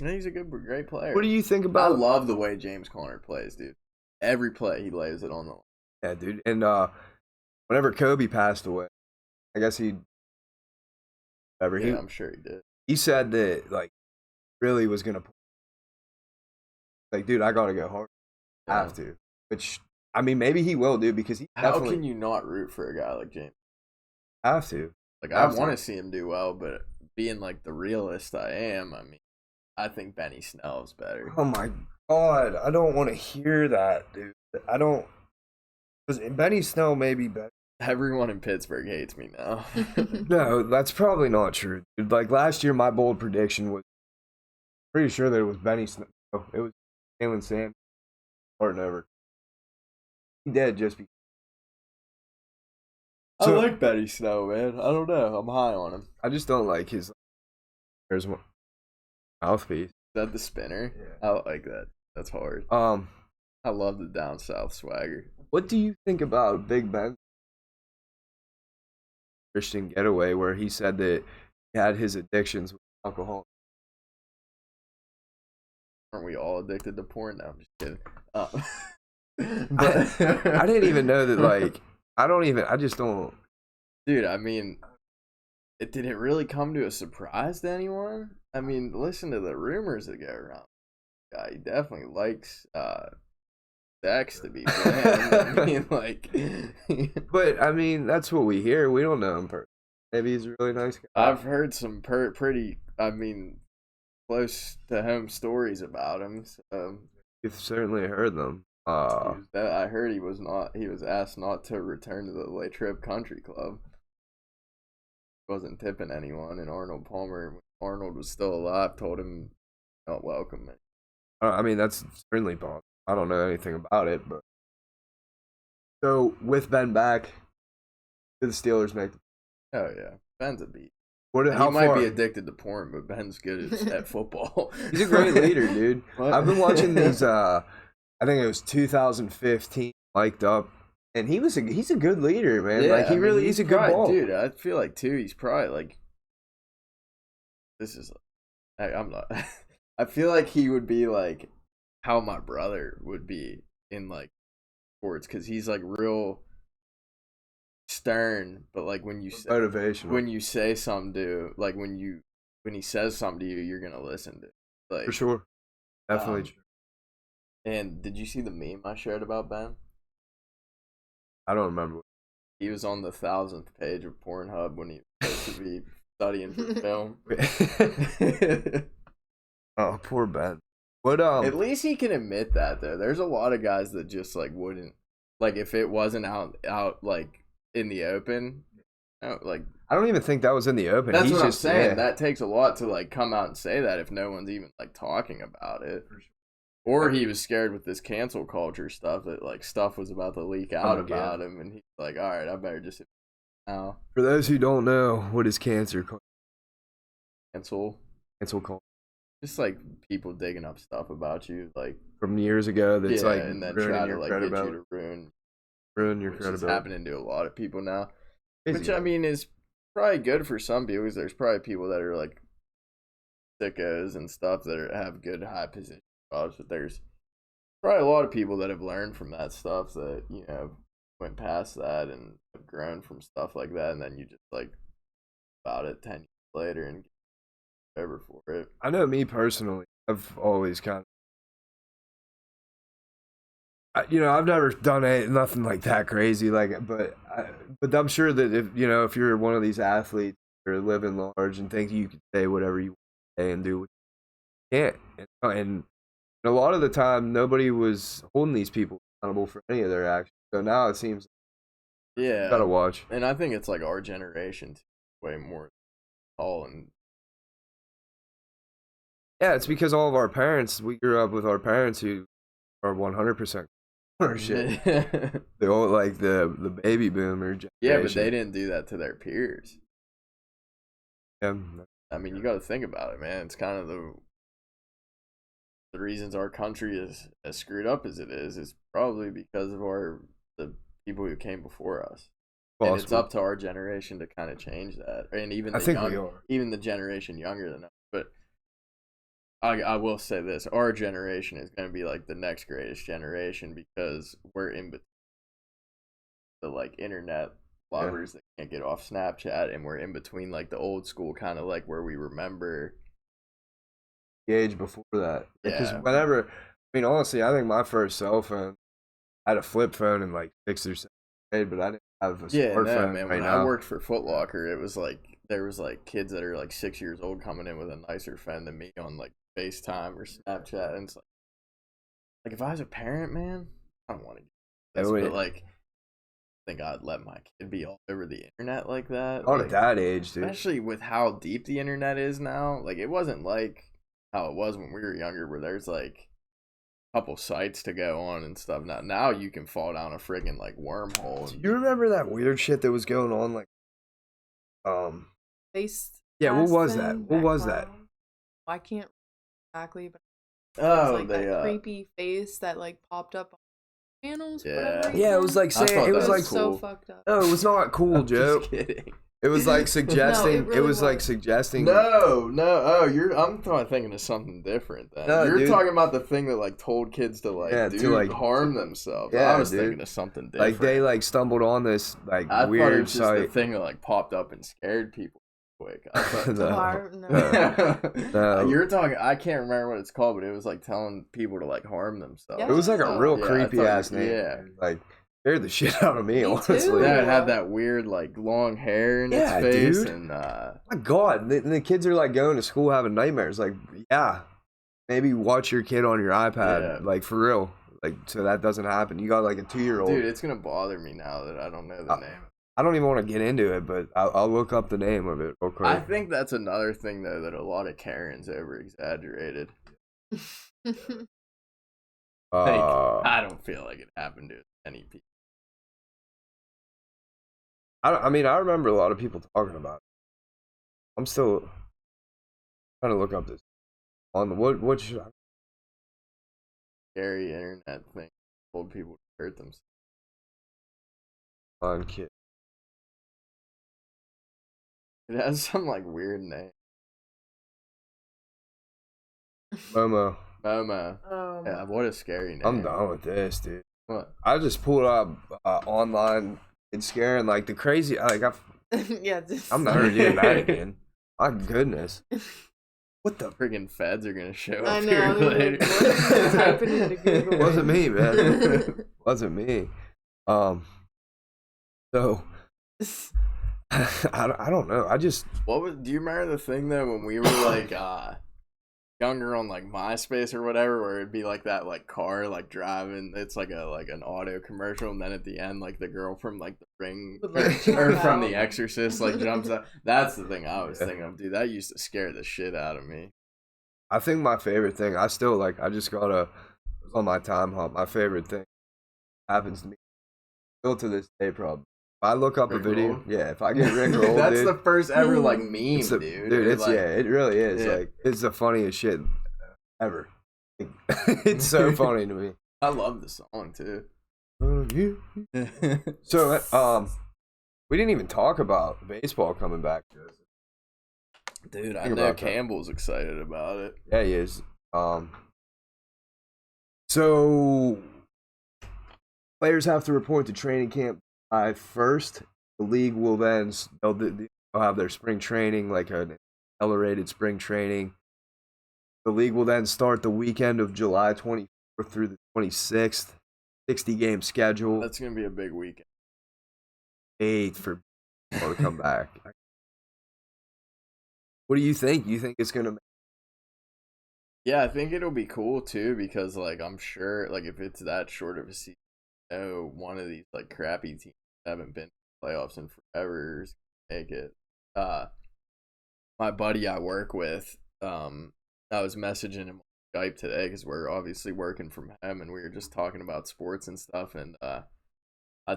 And he's a great player. What do you think I about? love the way James Conner plays, dude. Every play he lays it on the line. Yeah, dude. And whenever Kobe passed away, I guess Yeah, I'm sure he did. he said that like really was gonna like, dude, I gotta go hard. I have to. Which I mean, maybe he will do because he How definitely can you not root for a guy like James? have to. Like, Have I to. want to see him do well, but being like the realist I am, I mean, I think Benny Snell's better. Oh my god, I don't want to hear that, dude. I don't. Because Benny Snell may be better. Everyone in Pittsburgh hates me now. No, that's probably not true, dude. Like last year, my bold prediction was pretty sure that it was Benny Snell. It was Jalen Sam starting over. He did just be. I So- like Benny Snell, man. I don't know. I'm high on him. Is I just don't like his. There's one mouthpiece. that the spinner? Yeah. I like that. That's hard. I love the down south swagger. What do you think about Big Ben? Christian Getaway, where he said that he had his addictions with alcohol. Aren't we all addicted to porn? No, I'm just kidding. I didn't even know that. Like, I just don't. Dude, I mean, did it really come to a surprise to anyone? I mean, listen to the rumors that go around. He definitely likes sex, to be bland. I mean, like, But I mean, that's what we hear. We don't know him personally. Maybe he's a really nice guy. I've heard some pretty, I mean, close to home stories about him. So You've certainly heard them. I heard he was asked not to return to the Latrobe Country Club. Wasn't tipping anyone, and Arnold Palmer, when Arnold was still alive, told him not welcome. I mean, that's certainly possible. I don't know anything about it, but so with Ben back, did the Steelers make? Oh yeah, Ben's a beat. How He might far? be addicted to porn, but Ben's good at football. He's a great leader, dude. What? I've been watching these. I think it was 2015, Mic'd Up, and he's a good leader, man. Yeah, like I mean, he's a good probably, ball. dude. I feel like too. He's probably like. This is, I'm not. I feel like he would be like how my brother would be in like sports, because he's like real stern, but like when you say, Motivation. when you say something to, like when he says something to you, you're gonna listen to. Like, For sure, definitely. Um, And did you see the meme I shared about Ben? I don't remember. He was on the 1000th page of Pornhub when he was supposed to be studying for film. Oh, poor Ben. What At least he can admit that though. There's a lot of guys that just like wouldn't, like, if it wasn't out like in the open, like, I don't even think that was in the open. that's He's what I'm just saying. yeah. That takes a lot to like come out and say that if no one's even like talking about it. Or he was scared with this cancel culture stuff that like stuff was about to leak out about him, and he's like, all right, I better just now. For those who don't know, what is cancel Cancel culture? Just like people digging up stuff about you, like From years ago, that's like and then ruining try to your like get you credibility. to ruin Your which is credibility. happening to a lot of people now. Crazy. Which I mean is probably good for some people because there's probably people that are like sickos and stuff that have good high position jobs, but there's probably a lot of people that have learned from that stuff that, you know, went past that and have grown from stuff like that, and then you just like about it 10 years later and get over for it. I know me personally, I've always kind of, you know, I've never done nothing like that crazy, like, but I'm sure that if you're one of these athletes or living large and think you can say whatever you want to say and do what you can't, and a lot of the time nobody was holding these people accountable for any of their actions. So now it seems Yeah, you gotta watch. And I think it's like our generation way more all and Yeah, it's because all of our parents, we grew up with our parents who are 100% shit. They all like the baby boomer generation. Yeah, but they didn't do that to their peers. Yeah. I mean, you got to think about it, man. It's kind of the reasons our country is as screwed up as it is probably because of the people who came before us. Possible. And it's up to our generation to kind of change that, and even I think we are. even the generation younger than us. But I will say this: our generation is going to be like the next greatest generation because we're in between the like internet lovers that can't get off Snapchat, and we're in between like the old school kind of like where we remember The age before that. Because Yeah. whenever, I mean, honestly, I think my first cell phone, I had a flip phone in like 6th or 7th grade, but I didn't have a smartphone man. right When now. I worked for Foot Locker, it was like there was like kids that are like 6 years old coming in with a nicer phone than me on like FaceTime or Snapchat, and it's like if I was a parent, man, I don't want to get this, but like I think I'd let my kid be all over the internet like that. Not like, at that age, dude. especially with how deep the internet is now. Like it wasn't like how it was when we were younger, where there's like a couple sites to go on and stuff. Now you can fall down a friggin' like wormhole. Do you remember that weird shit that was going on? Like, Face. yeah, what mask was that? thing, What was that? clown. I can't exactly, but Oh, it's like they that creepy face that like popped up on channels. Yeah. Yeah, it was like I saying thought it that was was like so cool. fucked up. no, it was not cool, I'm Joe. just kidding. It was like suggesting. really it was like was. suggesting. No. Oh, I'm thinking of something different. Then No, you're dude. talking about the thing that like told kids to like Yeah, do to, like, harm themselves. Yeah, I was dude. thinking of something different. Like they like stumbled on this like I thought it weird was just the site. thing that like popped up and scared people quick. I thought, No. No. You're talking. I can't remember what it's called, but it was like telling people to like harm themselves. It was like a real Yeah, I creepy thought- ass name. yeah. Like scared the shit out of me, Me honestly. too. Yeah, it had that weird like long hair in Yeah, its face, dude. and My God, the kids are like going to school having nightmares. Like, yeah, maybe watch your kid on your iPad, Yeah. like for real, like so that doesn't happen. You got like a 2-year-old. dude, it's gonna bother me now that I don't know the name. I don't even want to get into it, but I'll look up the name of it real quick. I think that's another thing though that a lot of Karens over exaggerated. I don't feel like it happened to any people. I mean, I remember a lot of people talking about it. I'm still trying to look up this on the what should I? Scary internet thing told people to hurt themselves. On kid. It has some like weird name. Momo. Momo. Oh, Yeah, what a scary name. I'm done with this, dude. What? I just pulled up online. It's scaring like the crazy. Like yeah. I'm not heard doing that again. My goodness. What the? Friggin' feds are gonna show I up know, here they're later. like, "What's happening to Google?" Wasn't me, man. Wasn't me. So I don't know. I just Do you remember the thing though when we were like younger on like MySpace or whatever, where it'd be like that like car like driving. It's like an auto commercial, and then at the end like the girl from like The Ring or from The Exorcist like jumps out. That's the thing I was thinking of, dude. That used to scare the shit out of me. I think my favorite thing, I still like. I just got on my time hop. My favorite thing happens to me still to this day, probably. If I look up a video, if I get Rick rolled, that's dude, the first ever like meme, dude. It's like, it really is. Yeah. Like, it's the funniest shit ever. It's so funny to me. I love the song too. So, we didn't even talk about baseball coming back. Dude, I know Campbell's excited about it. Yeah, he is. So players have to report to training camp by first. The league will then they'll have their spring training, like an accelerated spring training. The league will then start the weekend of July 24th through the 26th. 60-game schedule. That's gonna be a big weekend. 8 for people to come back. What do you think? You think it's gonna? Yeah, I think it'll be cool too, because like I'm sure like if it's that short of a season, one of these like crappy teams that haven't been to playoffs in forever is gonna make it. My buddy I work with, I was messaging him on Skype today because we're obviously working from home, and we were just talking about sports and stuff, and I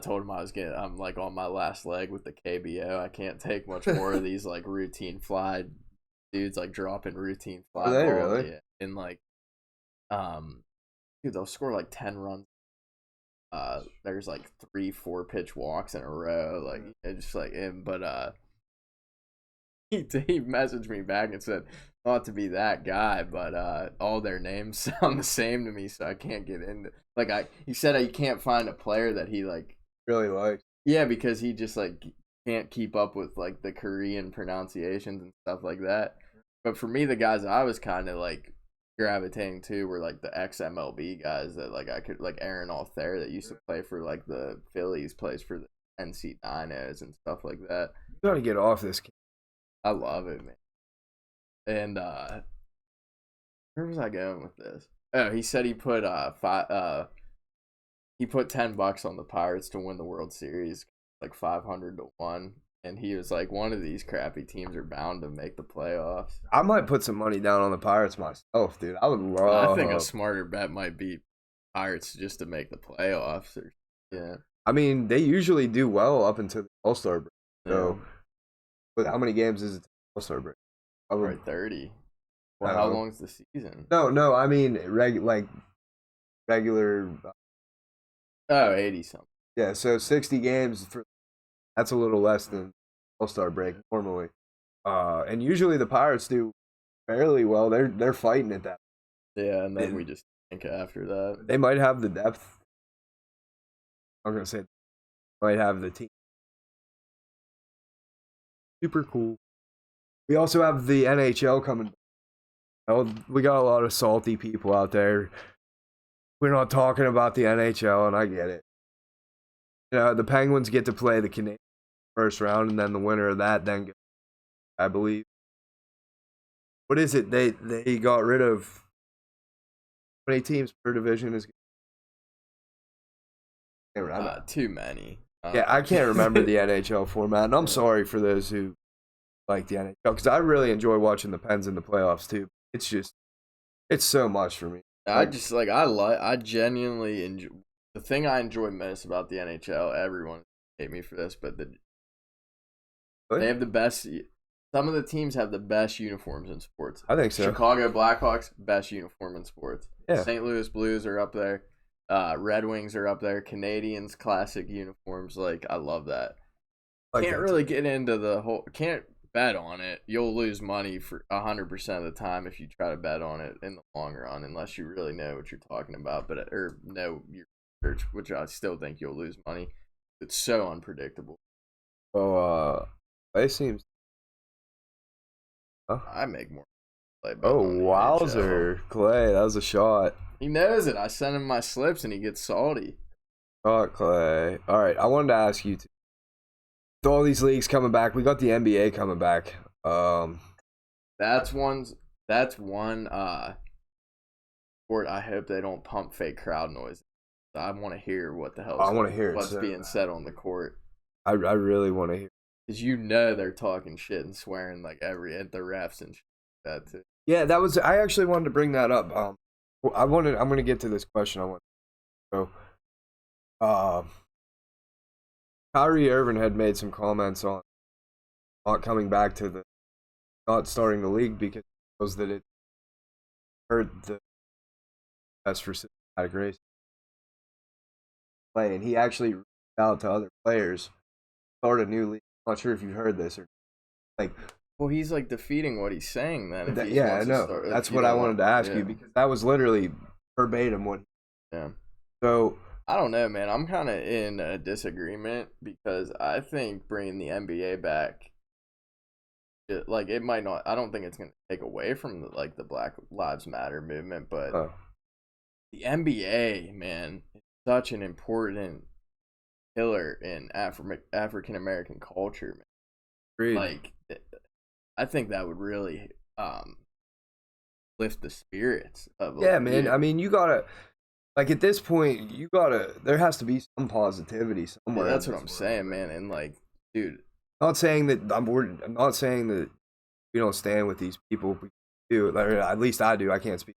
told him I'm like on my last leg with the KBO. I can't take much more of these like routine fly dudes like dropping routine fly balls. Really? Yeah. And like dude, they'll score like 10 runs. There's like 3-4 pitch walks in a row. Like it's just like but he messaged me back and said not to be that guy, but all their names sound the same to me, so I can't get into like he said he can't find a player that he like really likes. Yeah, because he just like can't keep up with like the Korean pronunciations and stuff like that. But for me, the guys I was kind of like gravitating to were like the ex-MLB guys that like I could like Aaron Altherr that used to play for like the Phillies, plays for the NC Dinos and stuff like that. You gotta get off this. I love it, man. And where was I going with this? Oh, he said he put he put $10 on the Pirates to win the World Series, like 500 to 1. And he was like, one of these crappy teams are bound to make the playoffs. I might put some money down on the Pirates myself, dude. I would love. I think a smarter bet might be Pirates just to make the playoffs. Yeah. I mean, they usually do well up until the All-Star break. So, Yeah. but how many games is it to the All-Star break? Right, 30. Well, how long is the season? No. I mean, regular. Oh, 80 something. Yeah, so 60 games that's a little less than All-Star break normally. And usually the Pirates do fairly well. They're fighting at that. Yeah, and then we just think after that. They might have the depth. I'm gonna say might have the team. Super cool. We also have the NHL coming. We got a lot of salty people out there. We're not talking about the NHL, and I get it. The Penguins get to play the Canadiens first round, and then the winner of that then gets, I believe. What is it? They got rid of how many teams per division is? Too many. Yeah, I can't remember the NHL format, and I'm sorry for those who like the NHL, because I really enjoy watching the Pens in the playoffs too. It's so much for me. I genuinely enjoy. The thing I enjoy most about the NHL, everyone hate me for this, but they have the best. Some of the teams have the best uniforms in sports. I think so. Chicago Blackhawks, best uniform in sports. Yeah. St. Louis Blues are up there. Red Wings are up there. Canadians classic uniforms. Like, I love that. Can't really get into the whole. Can't bet on it. You'll lose money for 100% of the time if you try to bet on it in the long run, unless you really know what you're talking about, or know your research, which I still think you'll lose money. It's so unpredictable. Oh, it seems. Huh? I make more. Wowzer, Clay, that was a shot. He knows it. I send him my slips and he gets salty. Oh, Clay. All right, I wanted to ask you, with all these leagues coming back, we got the NBA coming back. That's that's one sport I hope they don't pump fake crowd noise. I want to hear what the hell. I want to hear what's being said on the court. I really want to hear. Because they're talking shit and swearing like at the refs and shit like that too. Yeah, I actually wanted to bring that up. I'm going to get to this question. Kyrie Irving had made some comments on not coming back to not starting the league because it was that it hurt the best for systematic race play, and he actually reached out to other players, start a new league. I'm not sure if you heard this or like. Well, he's like defeating what he's saying then. Yeah, I know. That's what I wanted to ask you because that was literally verbatim what. Yeah. So I don't know, man. I'm kind of in a disagreement because I think bringing the NBA back, it might not. I don't think it's gonna take away from the Black Lives Matter movement, but the NBA, man, is such an important pillar in African American culture, man. Agreed. Like, I think that would really lift the spirits of. Yeah, man. I mean, you gotta. Like, at this point, there has to be some positivity somewhere. Yeah, that's what I'm saying, man. And, like, dude. I'm not saying that we don't stand with these people. We do. Like, at least I do. I can't speak.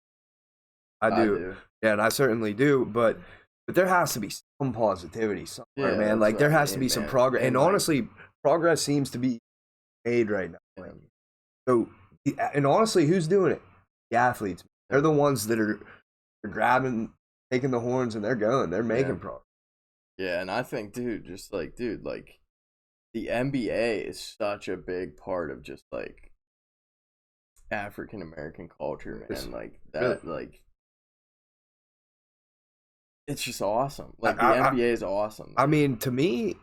I do. Yeah, and I certainly do. But there has to be some positivity somewhere, man. Like, there has to be some progress. And honestly, progress seems to be made right now. Yeah. So, and honestly, who's doing it? The athletes. They're the ones that are grabbing, taking the horns, and they're going. They're making progress. Yeah, and I think, dude, the NBA is such a big part of just like African American culture, man. Like that, really? Like it's just awesome. Like the NBA is awesome. I mean, to me,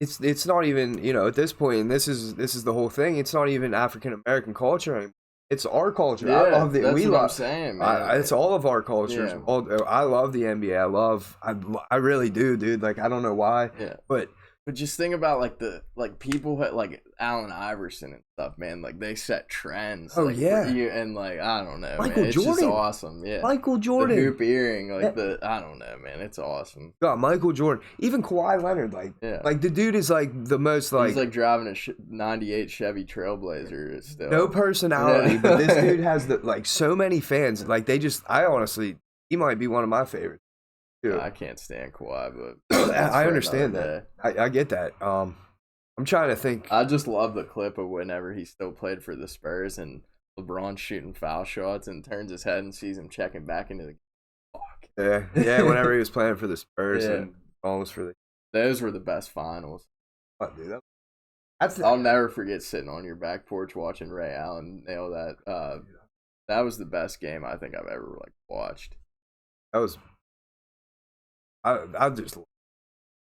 it's not even, at this point, and this is the whole thing. It's not even African American culture anymore. It's our culture. Yeah, I love that's what I'm saying, man. It's all of our cultures. Yeah. I love the NBA. I really do, dude. Like, I don't know why. Yeah. But just think about like people like Allen Iverson and stuff, man. Like they set trends. Oh, like, yeah. And like I don't know, Michael man. It's Jordan. Just awesome. Yeah. Michael Jordan. The hoop earring, like I don't know, man. It's awesome. God, Michael Jordan. Even Kawhi Leonard, like the dude is like the most like. He's like driving a '98 Chevy Trailblazer. Still no personality, but this dude has so many fans. Like I honestly, he might be one of my favorites. Dude. I can't stand Kawhi, but I understand that. I get that. I'm trying to think. I just love the clip of whenever he still played for the Spurs and LeBron's shooting foul shots and turns his head and sees him checking back into the. Fuck. Yeah. Whenever he was playing for the Spurs and almost for those were the best finals. Oh, dude, I'll never forget sitting on your back porch watching Ray Allen nail that. That was the best game I think I've ever watched. That was. I just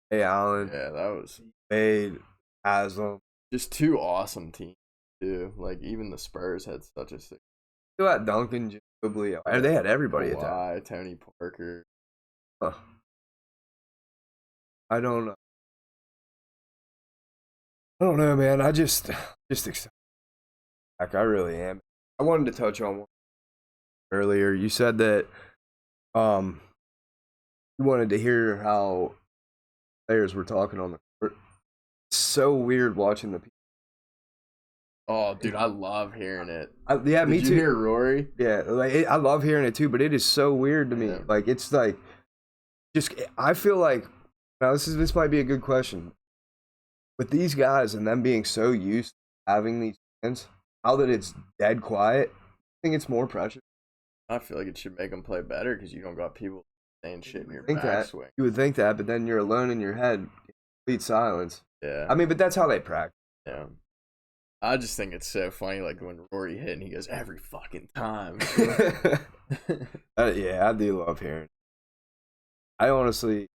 Ray Allen. Yeah, that was Wade, Haslam. Just two awesome teams too. Like even the Spurs had such a sick. You had Duncan, Ginobili. They had everybody at that. Tony Parker. I don't know. I don't know, man. I just excited. Like, I really am. I wanted to touch on one earlier. You said that you wanted to hear how players were talking on the court. It's so weird watching the people. Oh, dude, I love hearing it. Yeah, me too. Did you hear Rory? Yeah, I love hearing it too, but it is so weird to me. Yeah. Like, it's like, I feel like, now this might be a good question. With these guys and them being so used to having these fans, now that it's dead quiet, I think it's more pressure. I feel like it should make them play better because you don't got people saying shit in your backswing. You would think that, but then you're alone in your head, complete silence. Yeah. I mean, but that's how they practice. Yeah. I just think it's so funny, like when Rory hit and he goes, every fucking time. Yeah, I do love hearing it. I honestly,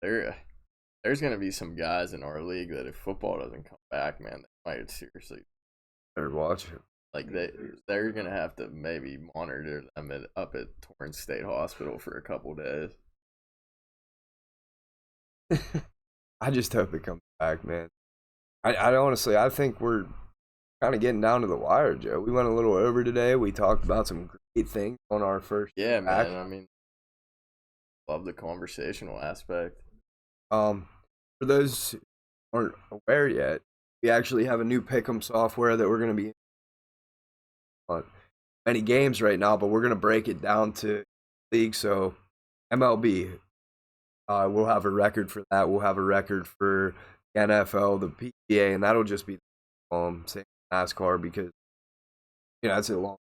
There's going to be some guys in our league that if football doesn't come back, man, they might seriously better watch it. Like they're going to have to maybe monitor them up at Torrance State Hospital for a couple days. I just hope it comes back, man. I honestly, I think we're kind of getting down to the wire, Joe. We went a little over today. We talked about some great things on our first. Yeah, back. man. I mean, love the conversational aspect. For those who aren't aware yet, we actually have a new Pick'em software that we're going to be on many games right now, but we're going to break it down to league. So MLB, we'll have a record for that. We'll have a record for the NFL, the PGA, and that'll just be same NASCAR because that's a long.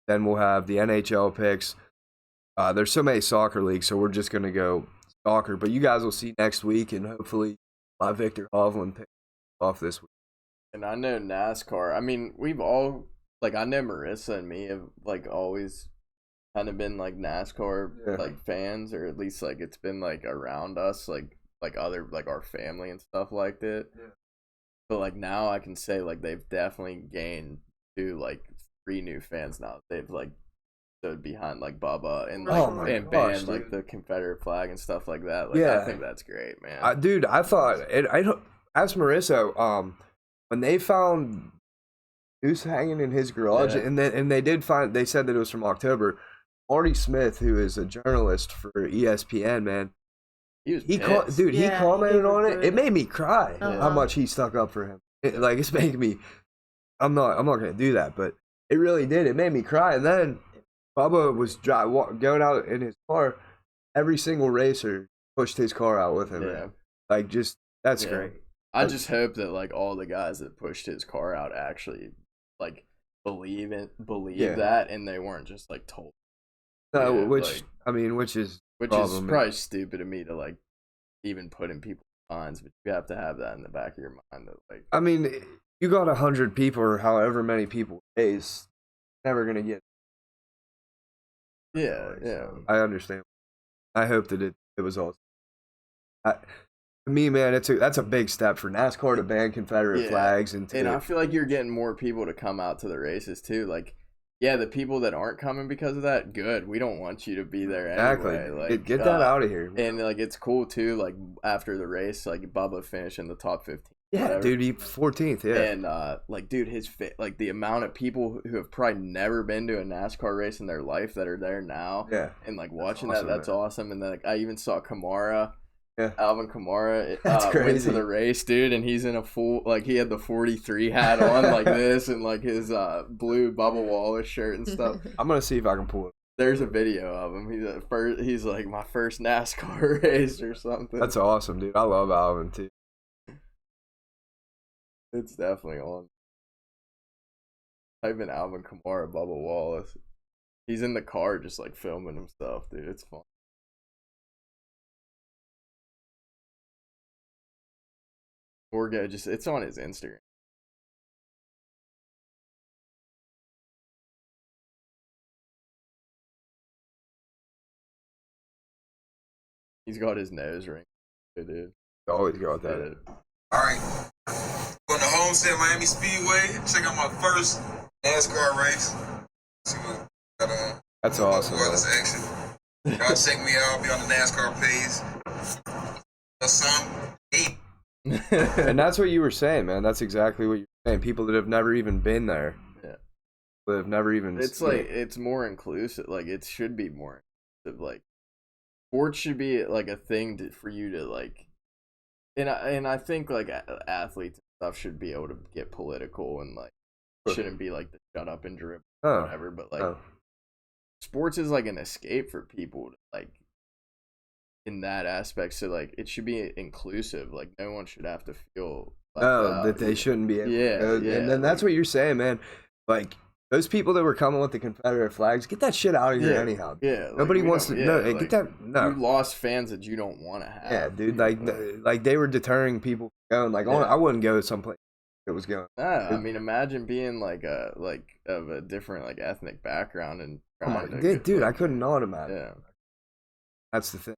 Then we'll have the NHL picks. There's so many soccer leagues, so we're just gonna go soccer. But you guys will see next week, and hopefully, my Victor Hovland pick off this week. And I know NASCAR. I mean, we've all I know Marissa and me have always kind of been NASCAR fans, or at least it's been around us like other our family and stuff like that. Yeah. But now I can say they've definitely gained 3 new fans now. They've stood behind Bubba and and banned the Confederate flag and stuff like that. I think that's great, man. Dude, I thought I asked Marissa when they found Goose hanging in his garage, and they said that it was from October. Marty Smith, who is a journalist for ESPN, man. He commented on it. It made me cry how much he stuck up for him. It's making me. I'm not gonna do that, but it really did. It made me cry. And then Bubba was going out in his car. Every single racer pushed his car out with him. Yeah. That's great. I just hope that all the guys that pushed his car out actually believe that, and they weren't just told. No, which is probably stupid of me to even put in people's minds, but you have to have that in the back of your mind that you got 100 people or however many people race, never gonna get. Yeah. I understand. I hope that it was all. To me, man, that's a big step for NASCAR to ban Confederate flags and I feel like you're getting more people to come out to the races too. The people that aren't coming because of that, good. We don't want you to be there anyway. Exactly. Get that out of here. And it's cool too. After the race, Bubba finished in the top 15. Yeah, whatever. Dude, he 14th. Yeah. And dude, his the amount of people who have probably never been to a NASCAR race in their life that are there now. Yeah. And watching that's awesome. And then I even saw Kamara. Yeah. Alvin Kamara went to the race, dude, and he's in a full he had the 43 hat on this and his blue Bubba Wallace shirt and stuff. I'm gonna see if I can pull it. There's a video of him. He's my first NASCAR race or something. That's awesome, dude. I love Alvin too. It's definitely on. Type in Alvin Kamara Bubba Wallace. He's in the car just filming himself, dude. It's fun. Or go it's on his Instagram. He's got his nose ring, dude. Always got that. Alright. Going to Homestead Miami Speedway. Check out my first NASCAR race. See what got on. That's awesome. Action. Y'all check me out. Be on the NASCAR page. Some 8. And that's what you were saying, man. That's exactly what you're saying. People that have never even been there. Yeah. That have never even. It's it's more inclusive. It should be more inclusive. Sports should be a thing for you to and I think athletes and stuff should be able to get political and shouldn't be the shut up and dribble or whatever. But sports is an escape for people to in that aspect, so it should be inclusive. No one should have to feel that they shouldn't be able to. And then that's what you're saying, man. Those people that were coming with the Confederate flags, get that shit out of here anyhow. Yeah, nobody wants to. Get that. No, you lost fans that you don't want to have. Yeah, dude. They were deterring people from going. I wouldn't go someplace that was going. I mean, imagine being of a different ethnic background and trying to. Dude, I couldn't not imagine. Yeah, that's the thing.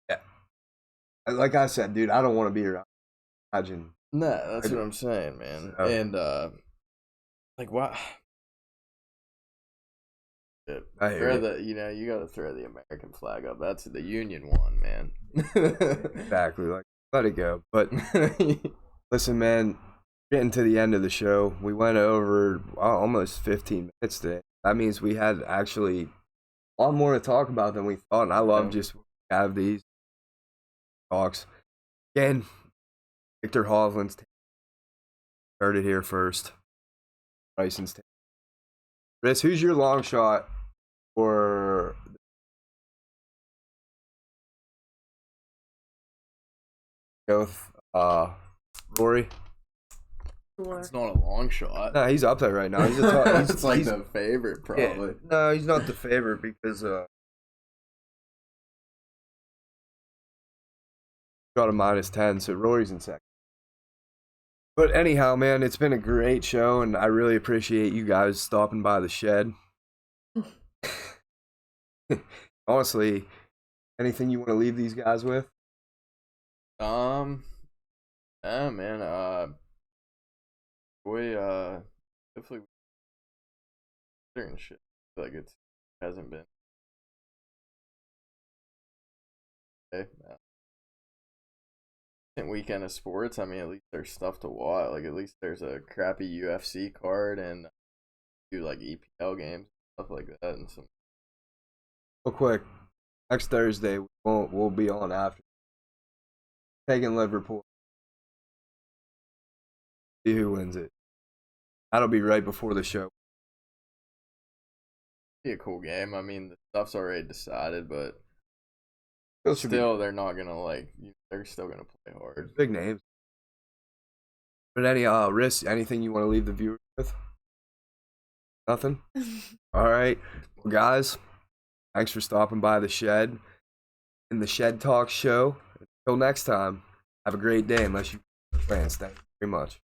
Yeah, like I said, dude, I don't want to be around. Imagine. No, that's what I'm saying, man. And wow. shit. I hear Throw you. you gotta throw the American flag up. That's the Union one, man. Exactly. Like, let it go. But listen, man, getting to the end of the show, we went over almost 15 minutes today. That means we had actually a lot more to talk about than we thought, and I love just have these talks. Again, Victor Hovland's heard it here first. Bryson's take. Chris, who's your long shot for go with Rory? Sure. It's not a long shot. No, he's up there right now. He's It's like the favorite, probably. Yeah. No, he's not the favorite because got a -10, so Rory's in second. But anyhow, man, it's been a great show, and I really appreciate you guys stopping by the shed. Honestly, anything you want to leave these guys with? Yeah, man. Hopefully, certain shit. I feel like it hasn't been. Okay. Weekend of sports. I mean, at least there's stuff to watch. Like, at least there's a crappy UFC card and do like EPL games, stuff like that, and some. Real quick, next Thursday we'll be on after taking Liverpool. See who wins it. That'll be right before the show. Be a cool game. I mean, the stuff's already decided, but Those should be still, they're not gonna they're still gonna play hard. big names. But any Riss, anything you want to leave the viewers with? Nothing? All right. Well, guys, thanks for stopping by the shed in the Shed Talk show. Until next time, have a great day unless you fans. Thank you very much.